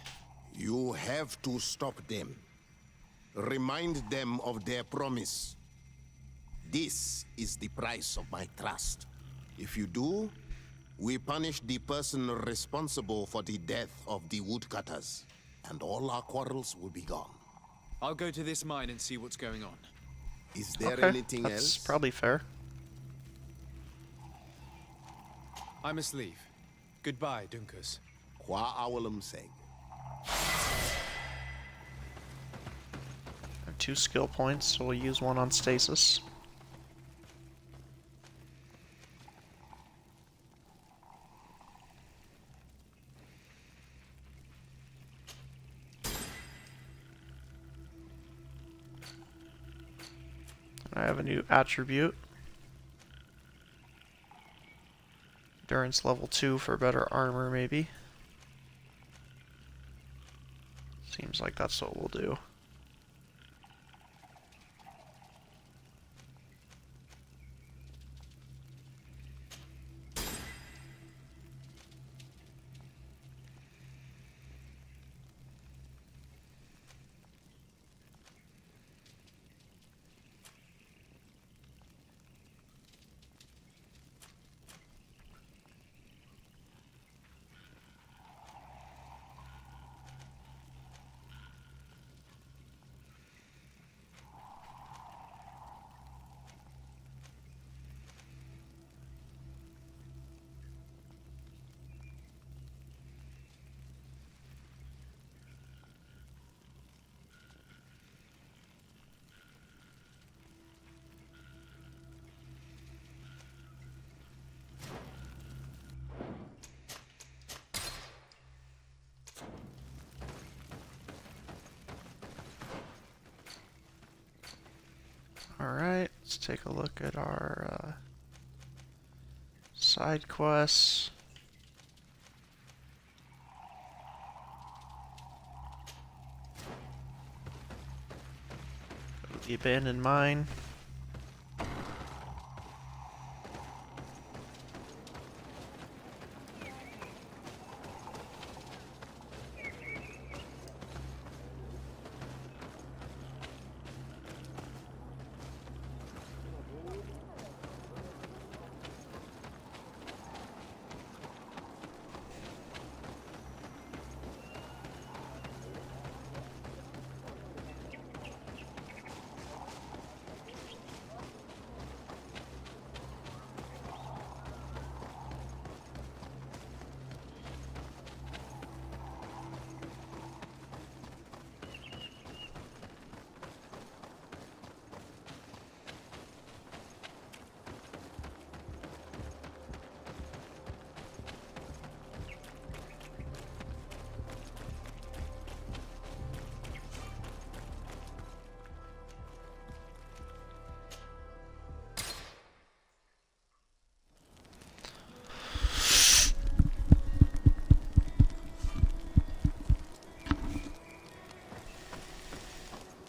You have to stop them. Remind them of their promise. This is the price of my trust. If you do, we punish the person responsible for the death of the woodcutters, and all our quarrels will be gone. I'll go to this mine and see what's going on. Is there Okay, anything that's else? probably fair. I must leave. Goodbye, Dunkus. Qua awalum seg. I have 2 skill points, so we'll use one on stasis. I have a new attribute. Endurance level 2 for better armor, maybe. Seems like that's what we'll do. Alright, let's take a look at our side quests. Go to the abandoned mine.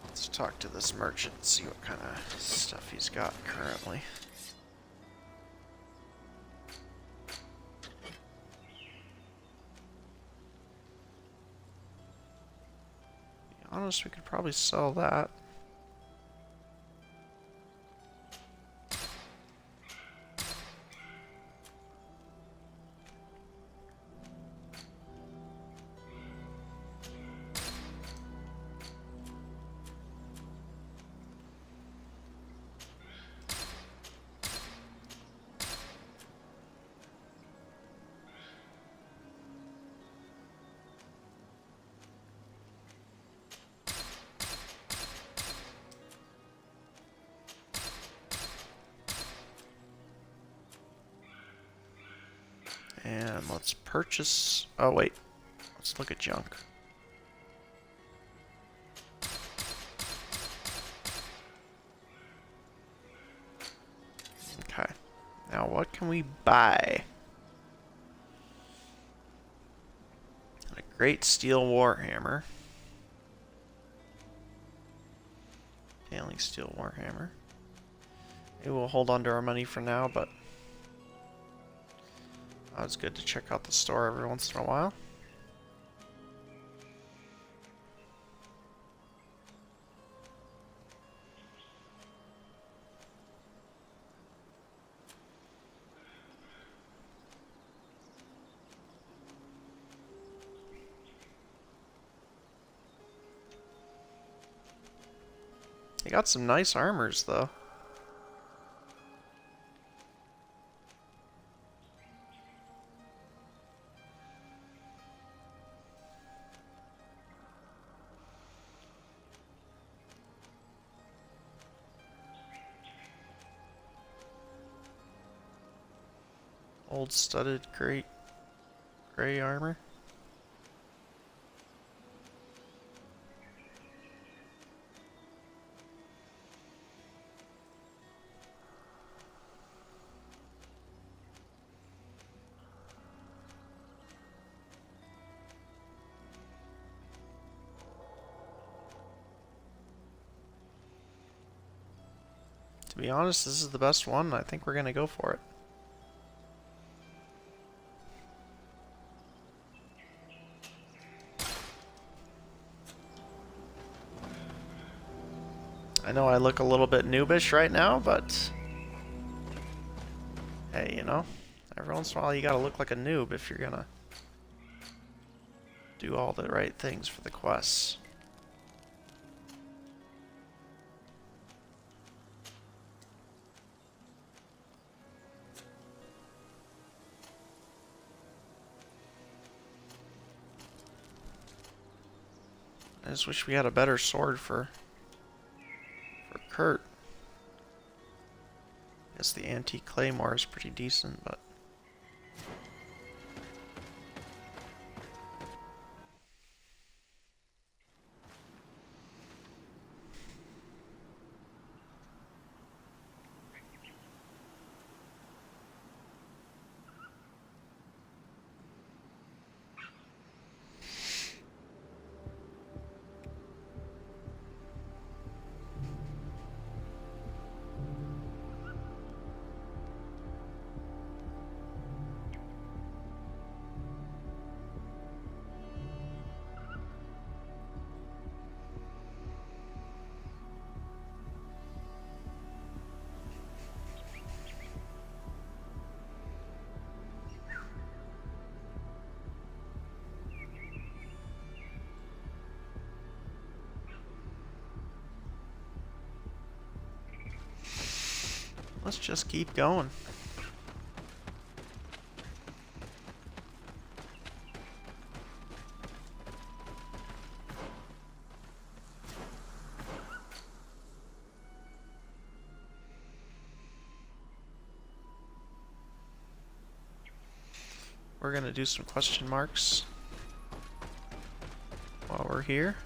Let's talk to this merchant and see what kind of stuff he's got currently. To be honest, we could probably sell that. And let's purchase... Oh, wait. Let's look at junk. Okay. Now, what can we buy? A great steel warhammer. Failing steel warhammer. Maybe we'll hold on to our money for now, but... it's good to check out the store every once in a while. They got some nice armors, though. Old studded gray armor. To be honest, this is the best one. I think we're gonna go for it. I know I look a little bit noobish right now, but hey, you know, every once in a while you gotta look like a noob if you're gonna do all the right things for the quests. I just wish we had a better sword for Kurt. I guess the antique claymore is pretty decent, but Let's just keep going. We're gonna do some question marks while we're here.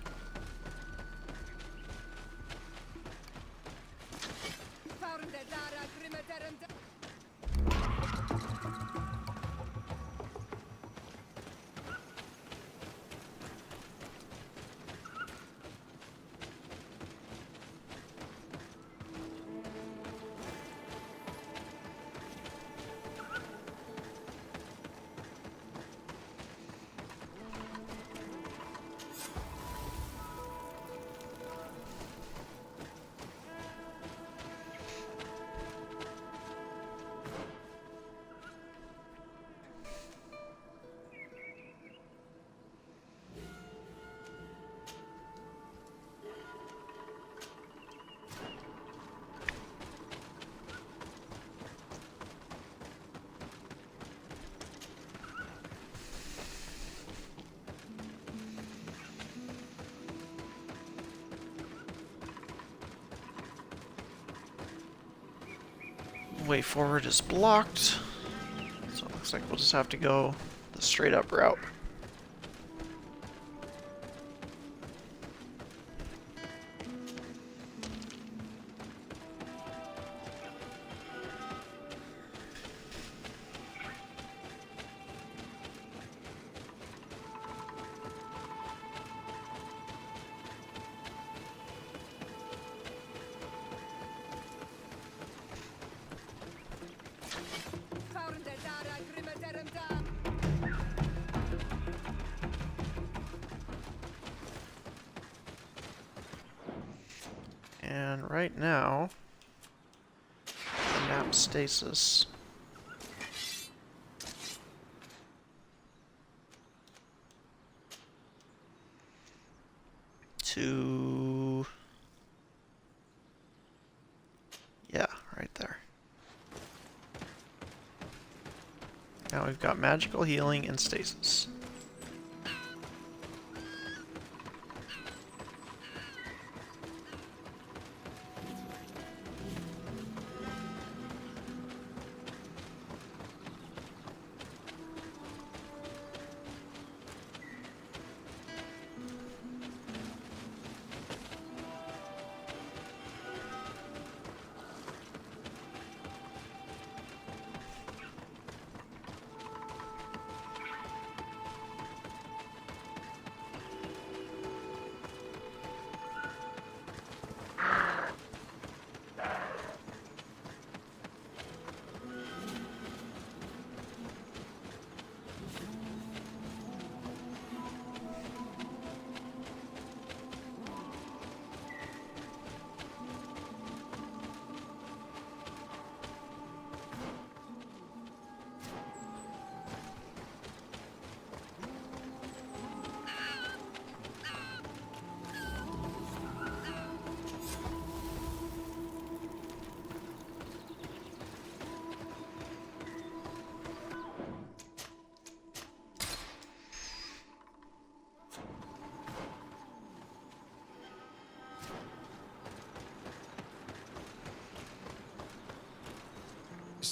Way forward is blocked, so it looks like we'll just have to go the straight up route. And right now, the map stasis. To... yeah, right there. Now we've got magical healing and stasis.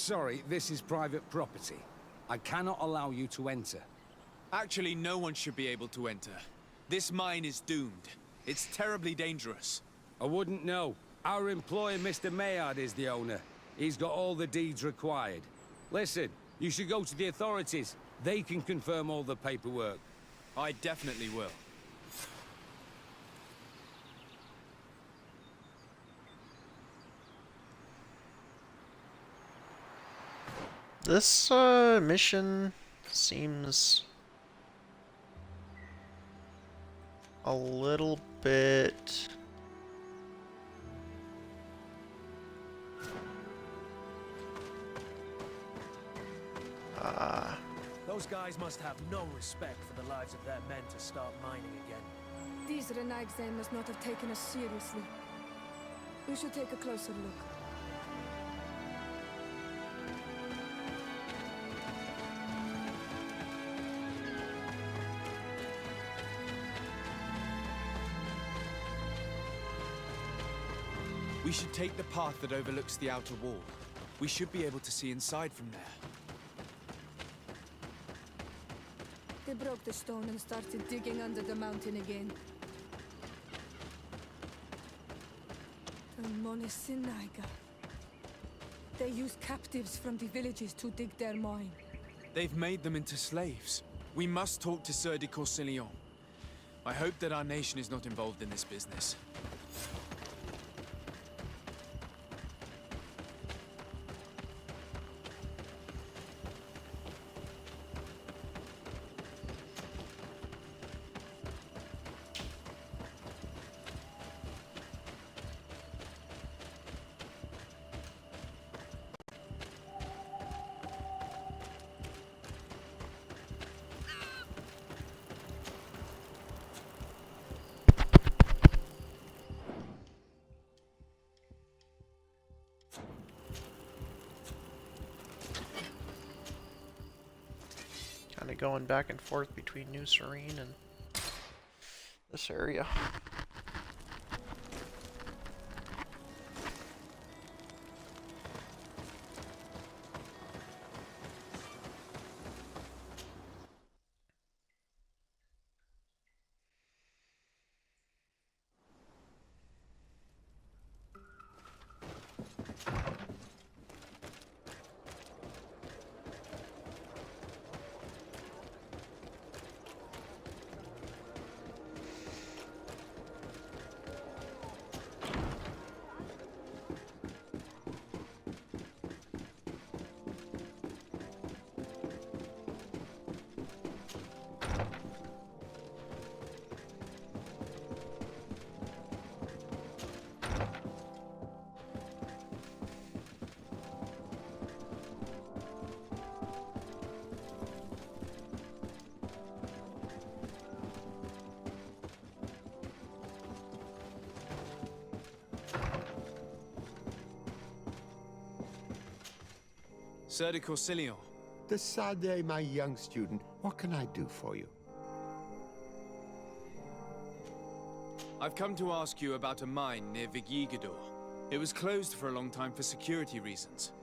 Sorry, this is private property. I cannot allow you to enter. Actually, no one should be able to enter. This mine is doomed. It's terribly dangerous. I wouldn't know. Our employer, Mr. Maillard, is the owner. He's got all the deeds required. Listen, you should go to the authorities. They can confirm all the paperwork. I definitely will. This mission seems a little bit Those guys must have no respect for the lives of their men to start mining again. These Renagzane must not have taken us seriously. We should take a closer look. We should take the path that overlooks the outer wall. We should be able to see inside from there. They broke the stone and started digging under the mountain again. The Monisinaga. They use captives from the villages to dig their mine. They've made them into slaves. We must talk to Sieur de Courcillon. I hope that our nation is not involved in this business. Kind of going back and forth between New Serene and this area. Sieur de Courcillon. De Sade, my young student, what can I do for you? I've come to ask you about a mine near Vigigador. It was closed for a long time for security reasons,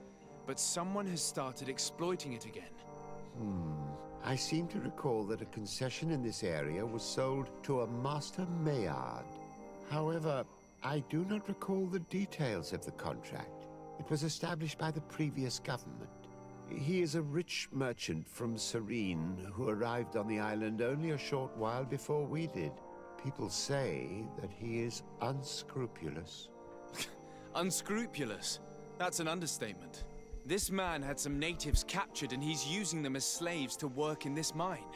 but someone has started exploiting it again. I seem to recall that a concession in this area was sold to a Master Maillard. However, I do not recall the details of the contract. It was established by the previous government. He is a rich merchant from Serene who arrived on the island only a short while before we did. People say that he is unscrupulous. Unscrupulous? That's an understatement. This man had some natives captured and he's using them as slaves to work in this mine.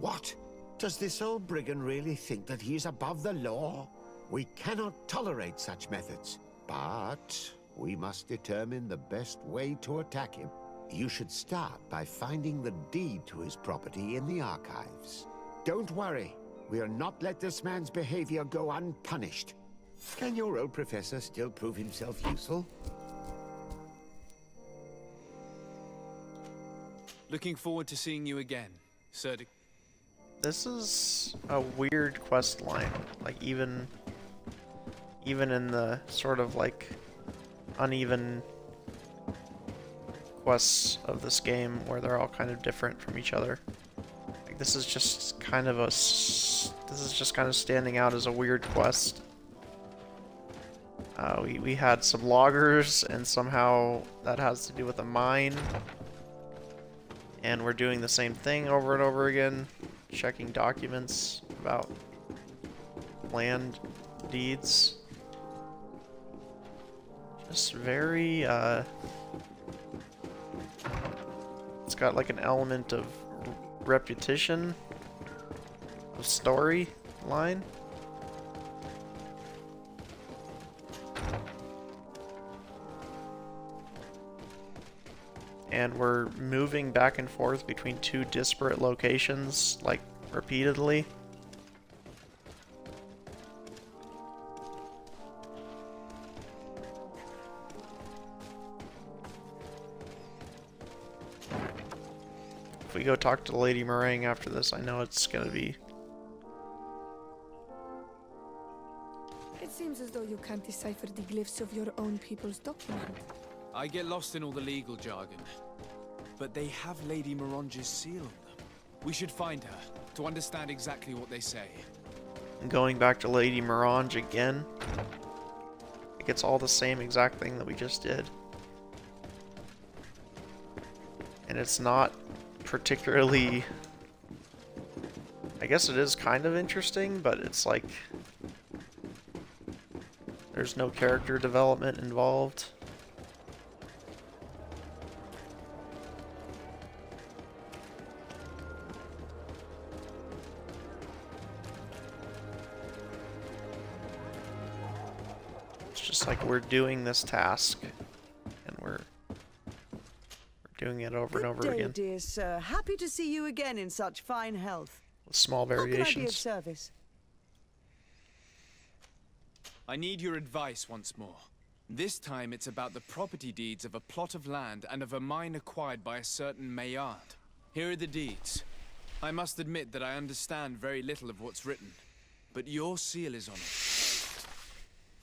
What? Does this old brigand really think that he is above the law? We cannot tolerate such methods, but we must determine the best way to attack him. You should start by finding the deed to his property in the archives. Don't worry, we'll not let this man's behavior go unpunished. Can your old professor still prove himself useful? Looking forward to seeing you again, Sir de... This is a weird quest line. Like, even in the sort of, like, uneven quests of this game where they're all kind of different from each other. Like, this is just kind of standing out as a weird quest. We had some loggers, and somehow that has to do with a mine. And we're doing the same thing over and over again, checking documents about land deeds. Just very, it's got like an element of repetition, of story line. And we're moving back and forth between two disparate locations, like, repeatedly. If we go talk to Lady Meringue after this, I know it's gonna be... It's Seems as though you can't decipher the glyphs of your own people's document. I get lost in all the legal jargon. But they have Lady Morange's seal on them. We should find her, to understand exactly what they say. Going back to Lady Morange again. It's all the same exact thing that we just did. And it's not particularly... I guess it is kind of interesting, but it's like... There's no character development involved. It's just like we're doing this task, and we're doing it over and over Good day, again. dear sir. Happy to see you again in such fine health. With small How can I be of variations. service? I need your advice once more. This time it's about the property deeds of a plot of land and of a mine acquired by a certain Maillard. Here are the deeds. I must admit that I understand very little of what's written, but your seal is on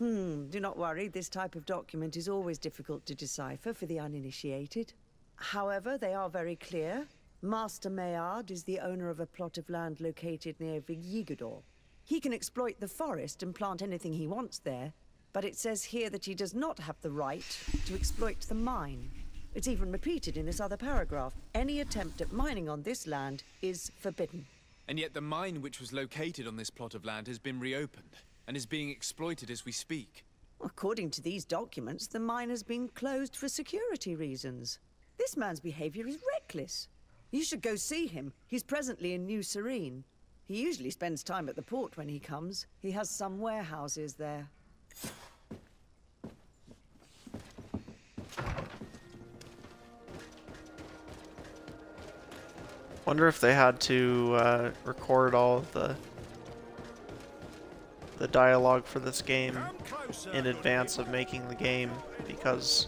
it. Do not worry. This type of document is always difficult to decipher for the uninitiated. However, they are very clear. Master Maillard is the owner of a plot of land located near Vigigador. He can exploit the forest and plant anything he wants there, but it says here that he does not have the right to exploit the mine. It's even repeated in this other paragraph. Any attempt at mining on this land is forbidden. And yet the mine which was located on this plot of land has been reopened, and is being exploited as we speak. According to these documents, the mine has been closed for security reasons. This man's behavior is reckless. You should go see him. He's presently in New Serene. He usually spends time at the port when he comes. He has some warehouses there. Wonder if they had to record all of the dialogue for this game in advance of making the game, because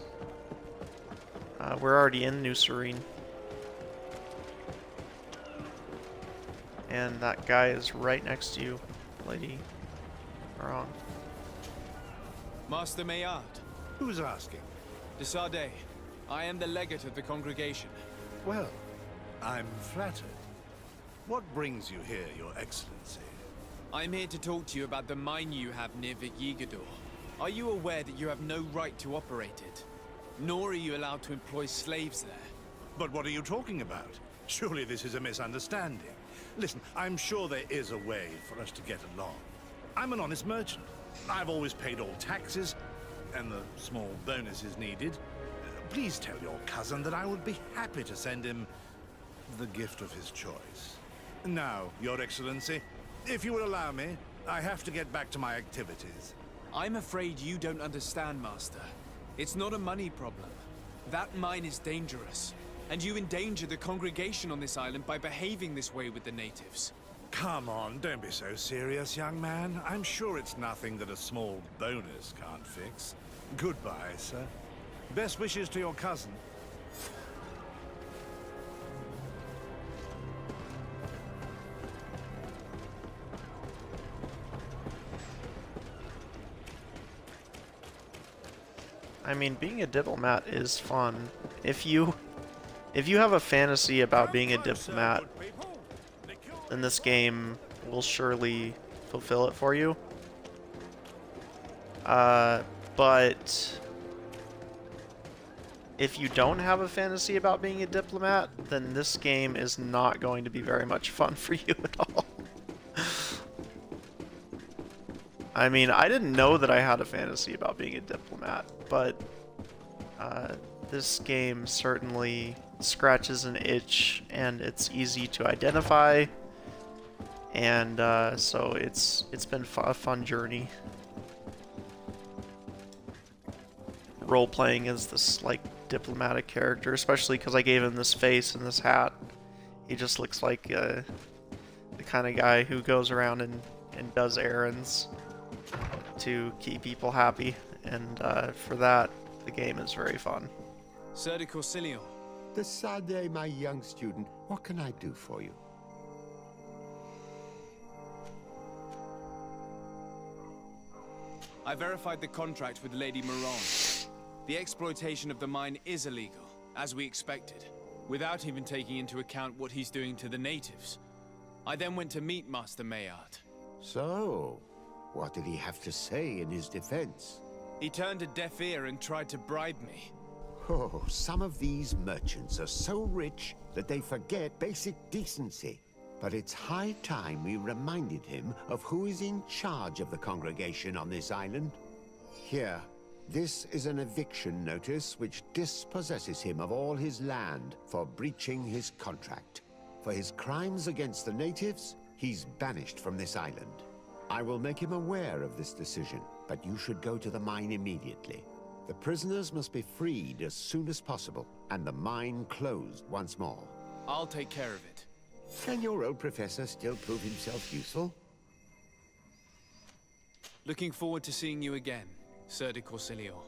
we're already in New Serene. And that guy is right next to you, Lady Wrong. Master Maillard. Who's asking? De Sardet. I am the legate of the congregation. Well, I'm flattered. What brings you here, Your Excellency? I'm here to talk to you about the mine you have near Vigigador. Are you aware that you have no right to operate it? Nor are you allowed to employ slaves there. But what are you talking about? Surely this is a misunderstanding. Listen, I'm sure there is a way for us to get along. I'm an honest merchant. I've always paid all taxes, and the small bonuses needed. Please tell your cousin that I would be happy to send him the gift of his choice. Now, Your Excellency, if you will allow me, I have to get back to my activities. I'm afraid you don't understand, Master. It's not a money problem. That mine is dangerous, and you endanger the congregation on this island by behaving this way with the natives. Come on, don't be so serious, young man. I'm sure it's nothing that a small bonus can't fix. Goodbye, sir. Best wishes to your cousin. I mean, being a diplomat is fun. If you have a fantasy about being a diplomat, then this game will surely fulfill it for you. But if you don't have a fantasy about being a diplomat, then this game is not going to be very much fun for you at all. I mean, I didn't know that I had a fantasy about being a diplomat, but this game certainly scratches an itch, and it's easy to identify, and so it's been a fun journey. Role-playing as this, like, diplomatic character, especially because I gave him this face and this hat. He just looks like the kind of guy who goes around and does errands to keep people happy, and for that, the game is very fun. Sir de Corsilion. De Sardet, my young student, what can I do for you? I verified the contract with Lady Moran. The exploitation of the mine is illegal, as we expected, without even taking into account what he's doing to the natives. I then went to meet Master Maillard. So, what did he have to say in his defense? He turned a deaf ear and tried to bribe me. Oh, some of these merchants are so rich that they forget basic decency. But it's high time we reminded him of who is in charge of the congregation on this island. Here, this is an eviction notice which dispossesses him of all his land for breaching his contract. For his crimes against the natives, he's banished from this island. I will make him aware of this decision, but you should go to the mine immediately. The prisoners must be freed as soon as possible, and the mine closed once more. I'll take care of it. Can your old professor still prove himself useful? Looking forward to seeing you again, Sir de Corsilio.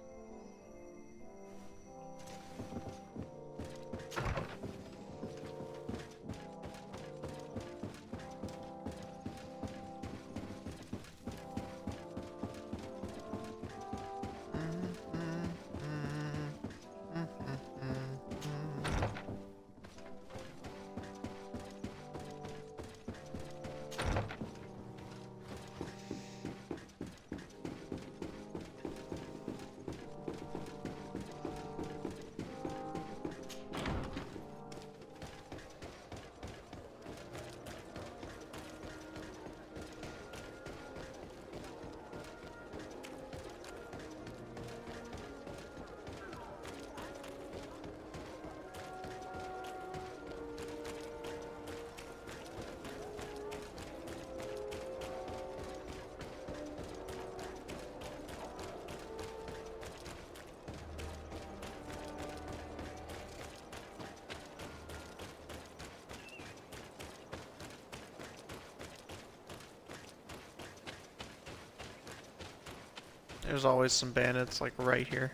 There's always some bandits like right here.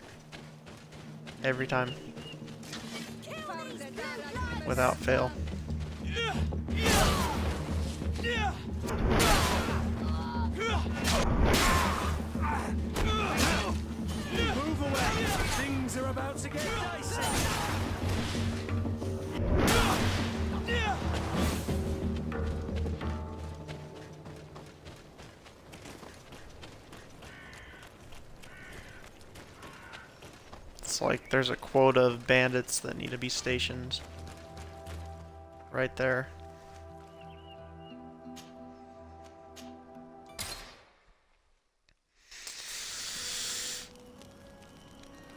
Every time. Without fail. Move away! Things are about to get dicey! It's like there's a quota of bandits that need to be stationed right there.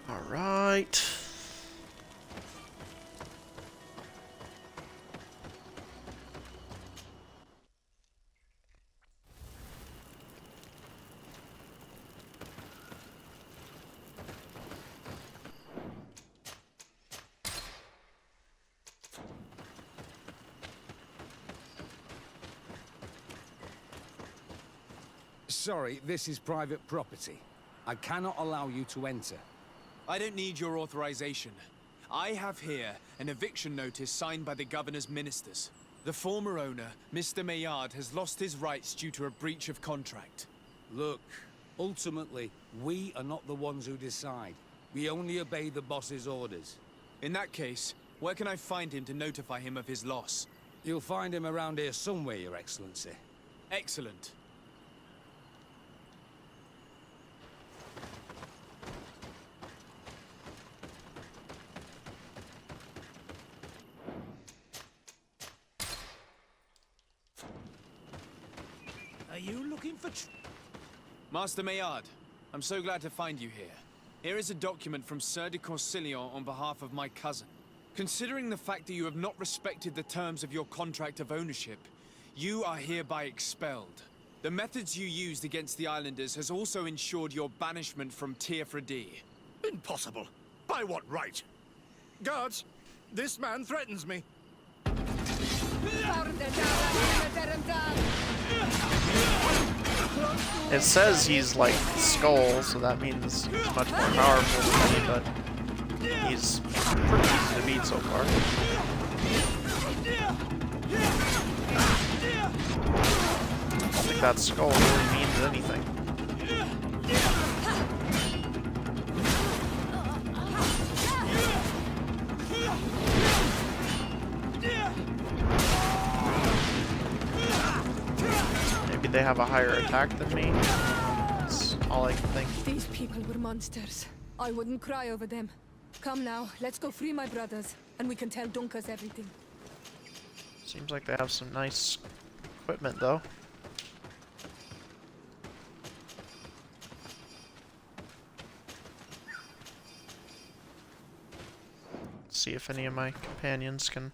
All right. Sorry, this is private property. I cannot allow you to enter. I don't need your authorization. I have here an eviction notice signed by the governor's ministers. The former owner, Mr. Maillard, has lost his rights due to a breach of contract. Look, ultimately, we are not the ones who decide. We only obey the boss's orders. In that case, where can I find him to notify him of his loss? You'll find him around here somewhere, Your Excellency. Excellent. Are you looking for Master Maillard, I'm so glad to find you here. Here is a document from Sir de Corsilio on behalf of my cousin. Considering the fact that you have not respected the terms of your contract of ownership, you are hereby expelled. The methods you used against the islanders has also ensured your banishment from Tier-Fredi. Impossible. By what right? Guards, this man threatens me. It says he's like Skull, so that means he's much more powerful than me, but he's pretty easy to beat so far. I don't think that Skull really means anything. maybe they have a higher attack than me. That's all I can think. These people were monsters. I wouldn't cry over them. Come now, let's go free my brothers, and we can tell Dunkas everything. Seems like they have some nice equipment, though. See if any of my companions can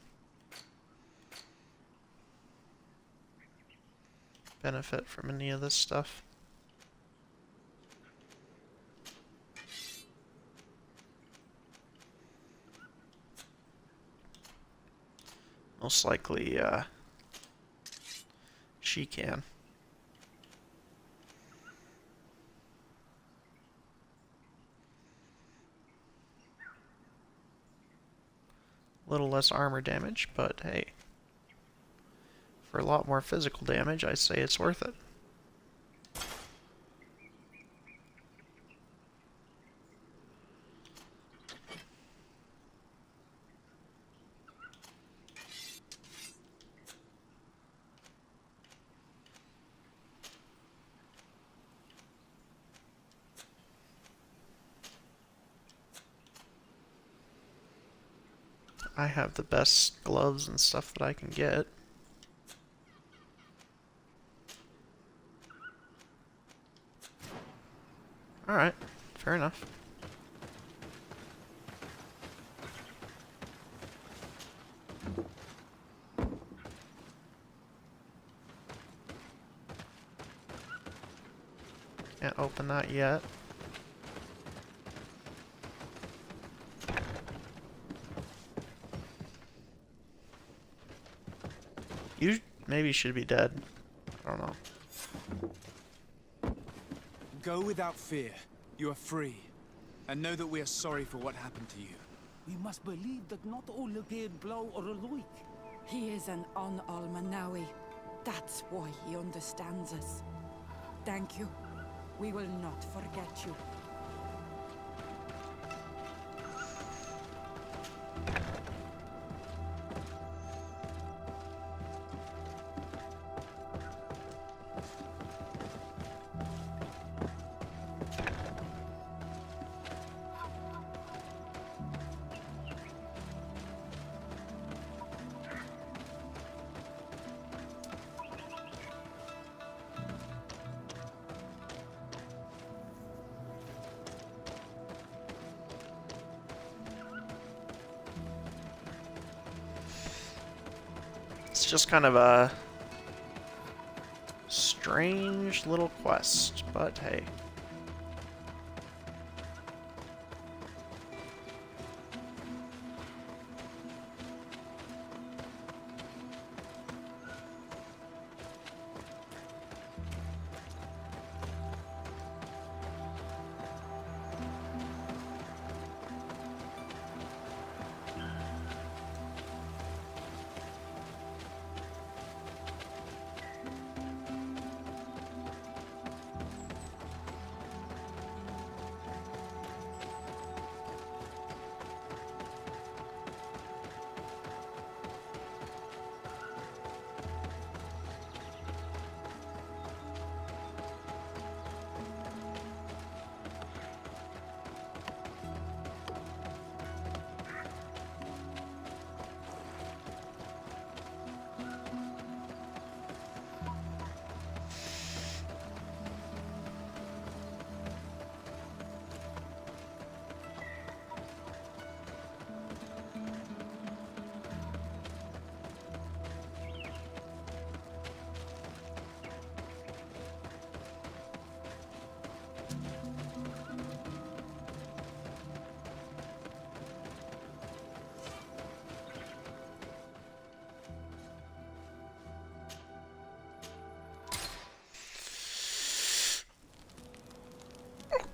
benefit from any of this stuff. Most likely, she can. A little less armor damage, but hey. For a lot more physical damage, I say it's worth it. I have the best gloves and stuff that I can get. Alright, fair enough. Can't open that yet. You maybe should be dead. I don't know. Go without fear. You are free. And know that we are sorry for what happened to you. We must believe that not all again blow or alike. He is an Almanawi. That's why he understands us. Thank you. We will not forget you. It's just kind of a strange little quest, but hey.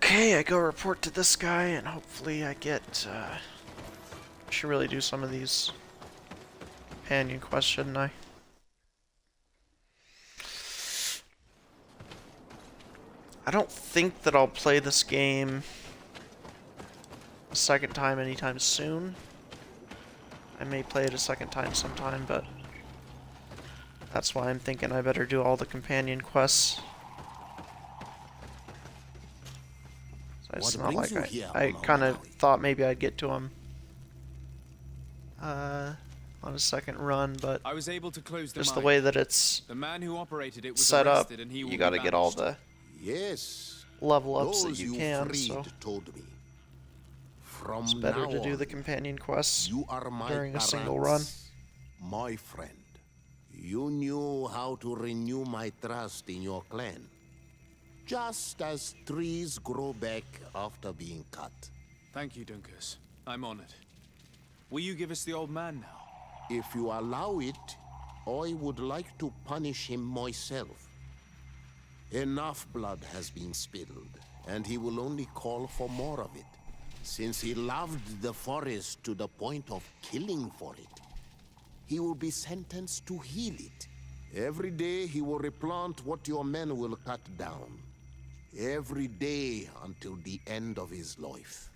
Okay, I go report to this guy, and hopefully I get, I should really do some of these companion quests, shouldn't I? I don't think that I'll play this game a second time anytime soon. I may play it a second time sometime, but That's why I'm thinking I better do all the companion quests. So it's not like I kind of thought maybe I'd get to them on a second run, but I was able to close just the mine. way that it's The man who operated it was set up, arrested and he will you got to be get all banished. Yes. level ups that Those you you can, freed so told me. From it's better now to do on, the companion quests you are my during a single parents, run. my friend. You knew how to renew my trust in your clan. Just as trees grow back after being cut. Thank you, Dunkus. I'm honored. Will you give us the old man now? If you allow it, I would like to punish him myself. Enough blood has been spilled, and he will only call for more of it. Since he loved the forest to the point of killing for it, he will be sentenced to heal it. Every day he will replant what your men will cut down. Every day until the end of his life.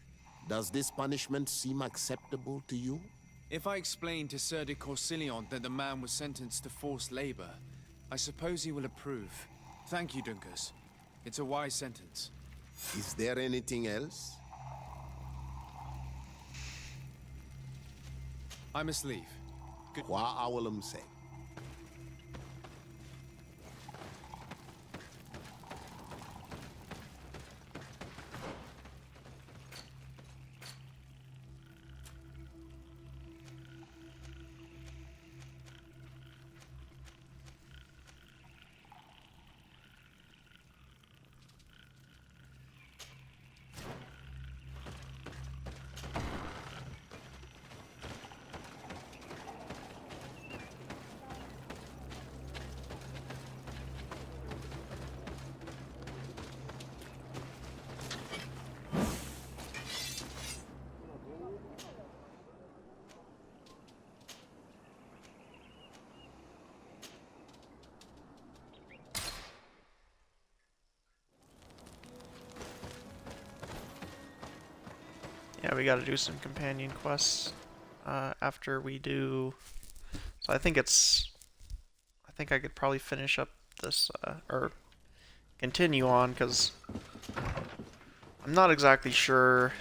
Does this punishment seem acceptable to you? If I explain to Sir de Corsilion that the man was sentenced to forced labor, I suppose he will approve. Thank you, Dunkus. It's a wise sentence. Is there anything else? I must leave. Wa awalum say. Yeah, we got to do some companion quests after we do. So I think I could probably finish up this or continue on, because I'm not exactly sure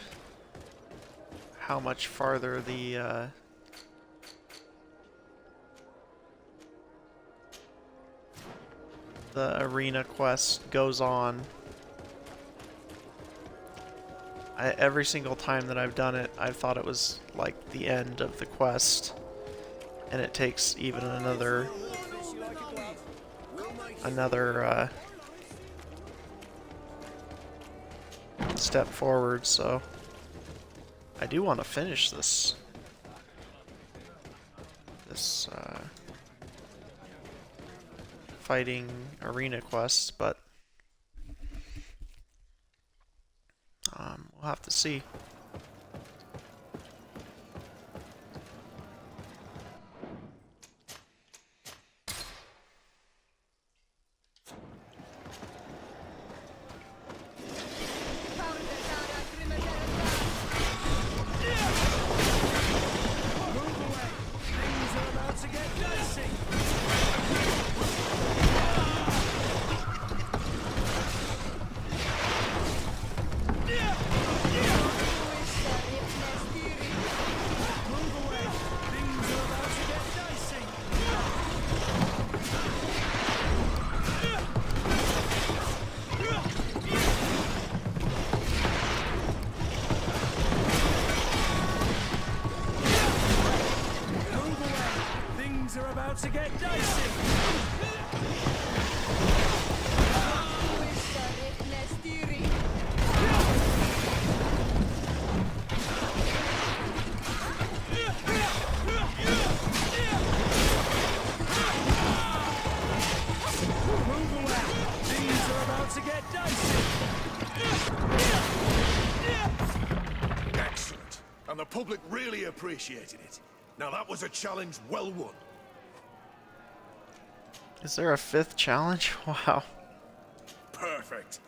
how much farther the arena quest goes on. Every single time that I've done it, I've thought it was like the end of the quest, and it takes even another step forward. So I do want to finish this fighting arena quest, but we'll have to see. To get dicey. Things are about to get dicey. Excellent. And the public really appreciated it. Now that was a challenge well won. Is there a 5th challenge? Wow. Perfect.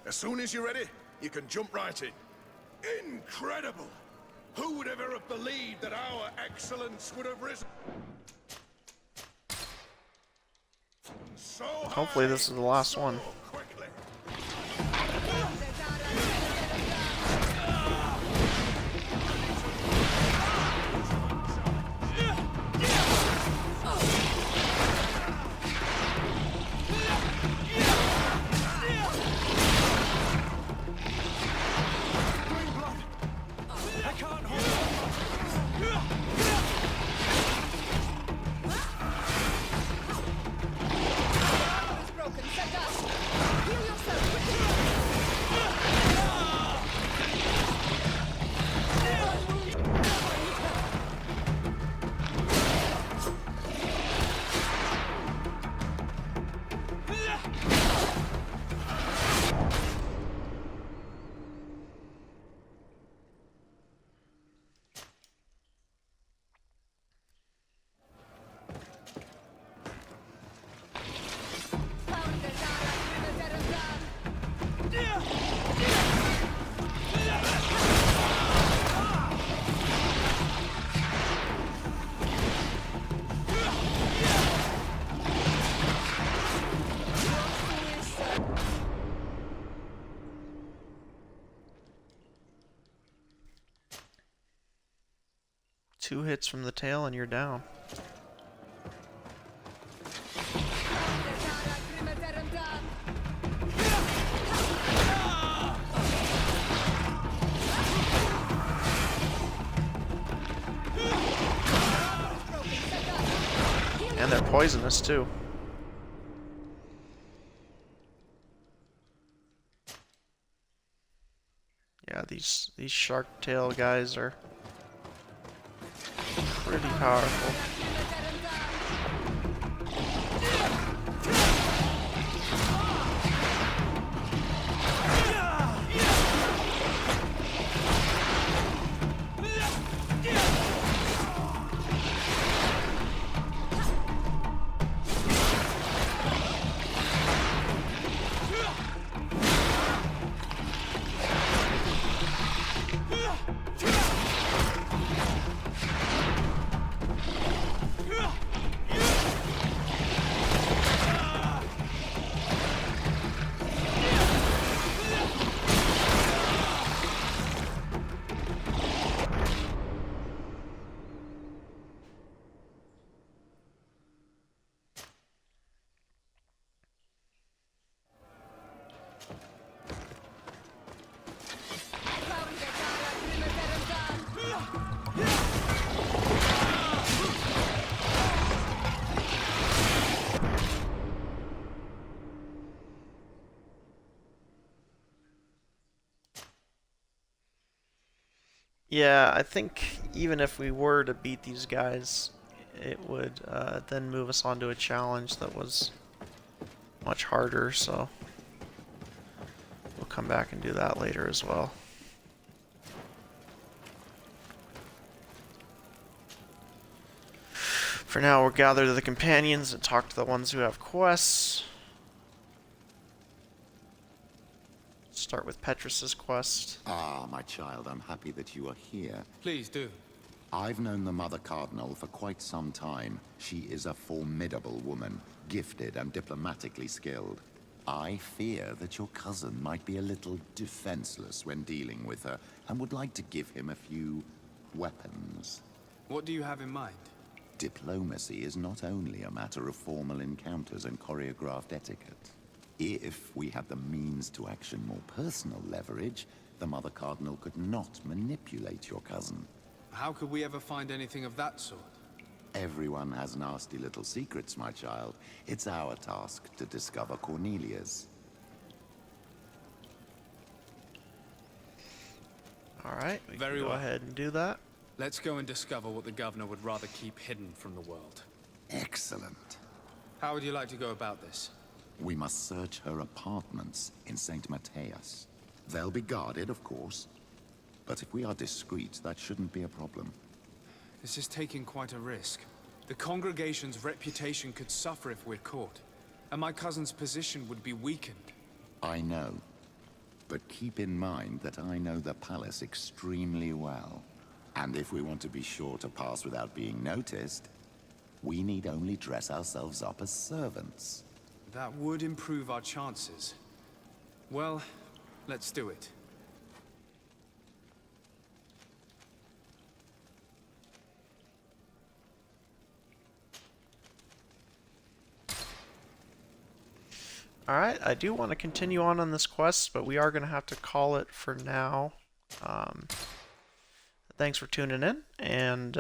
As soon as you're ready, you can jump right in. Incredible! Who would ever have believed that our excellence would have risen? Hopefully this is the last one. Two hits from the tail and you're down. And they're poisonous too. Yeah, these shark tail guys are pretty powerful. Yeah, I think even if we were to beat these guys, it would then move us on to a challenge that was much harder, so we'll come back and do that later as well. For now, we'll gather the companions and talk to the ones who have quests. Start with Petrus's quest. Ah, my child, I'm happy that you are here. Please do. I've known the Mother Cardinal for quite some time. She is a formidable woman, gifted and diplomatically skilled. I fear that your cousin might be a little defenseless when dealing with her, and would like to give him a few weapons. What do you have in mind? Diplomacy is not only a matter of formal encounters and choreographed etiquette. If we had the means to action more personal leverage, the Mother Cardinal could not manipulate your cousin. How could we ever find anything of that sort? Everyone has nasty little secrets, my child. It's our task to discover Cornelia's. Alright, we Very can go well. ahead and do that. Let's go and discover what the governor would rather keep hidden from the world. Excellent. How would you like to go about this? We must search her apartments in St. Matthias. They'll be guarded, of course. But if we are discreet, that shouldn't be a problem. This is taking quite a risk. The congregation's reputation could suffer if we're caught, and my cousin's position would be weakened. I know. But keep in mind that I know the palace extremely well. And if we want to be sure to pass without being noticed, we need only dress ourselves up as servants. That would improve our chances. Well, let's do it. Alright, I do want to continue on this quest, but we are going to have to call it for now. Thanks for tuning in, and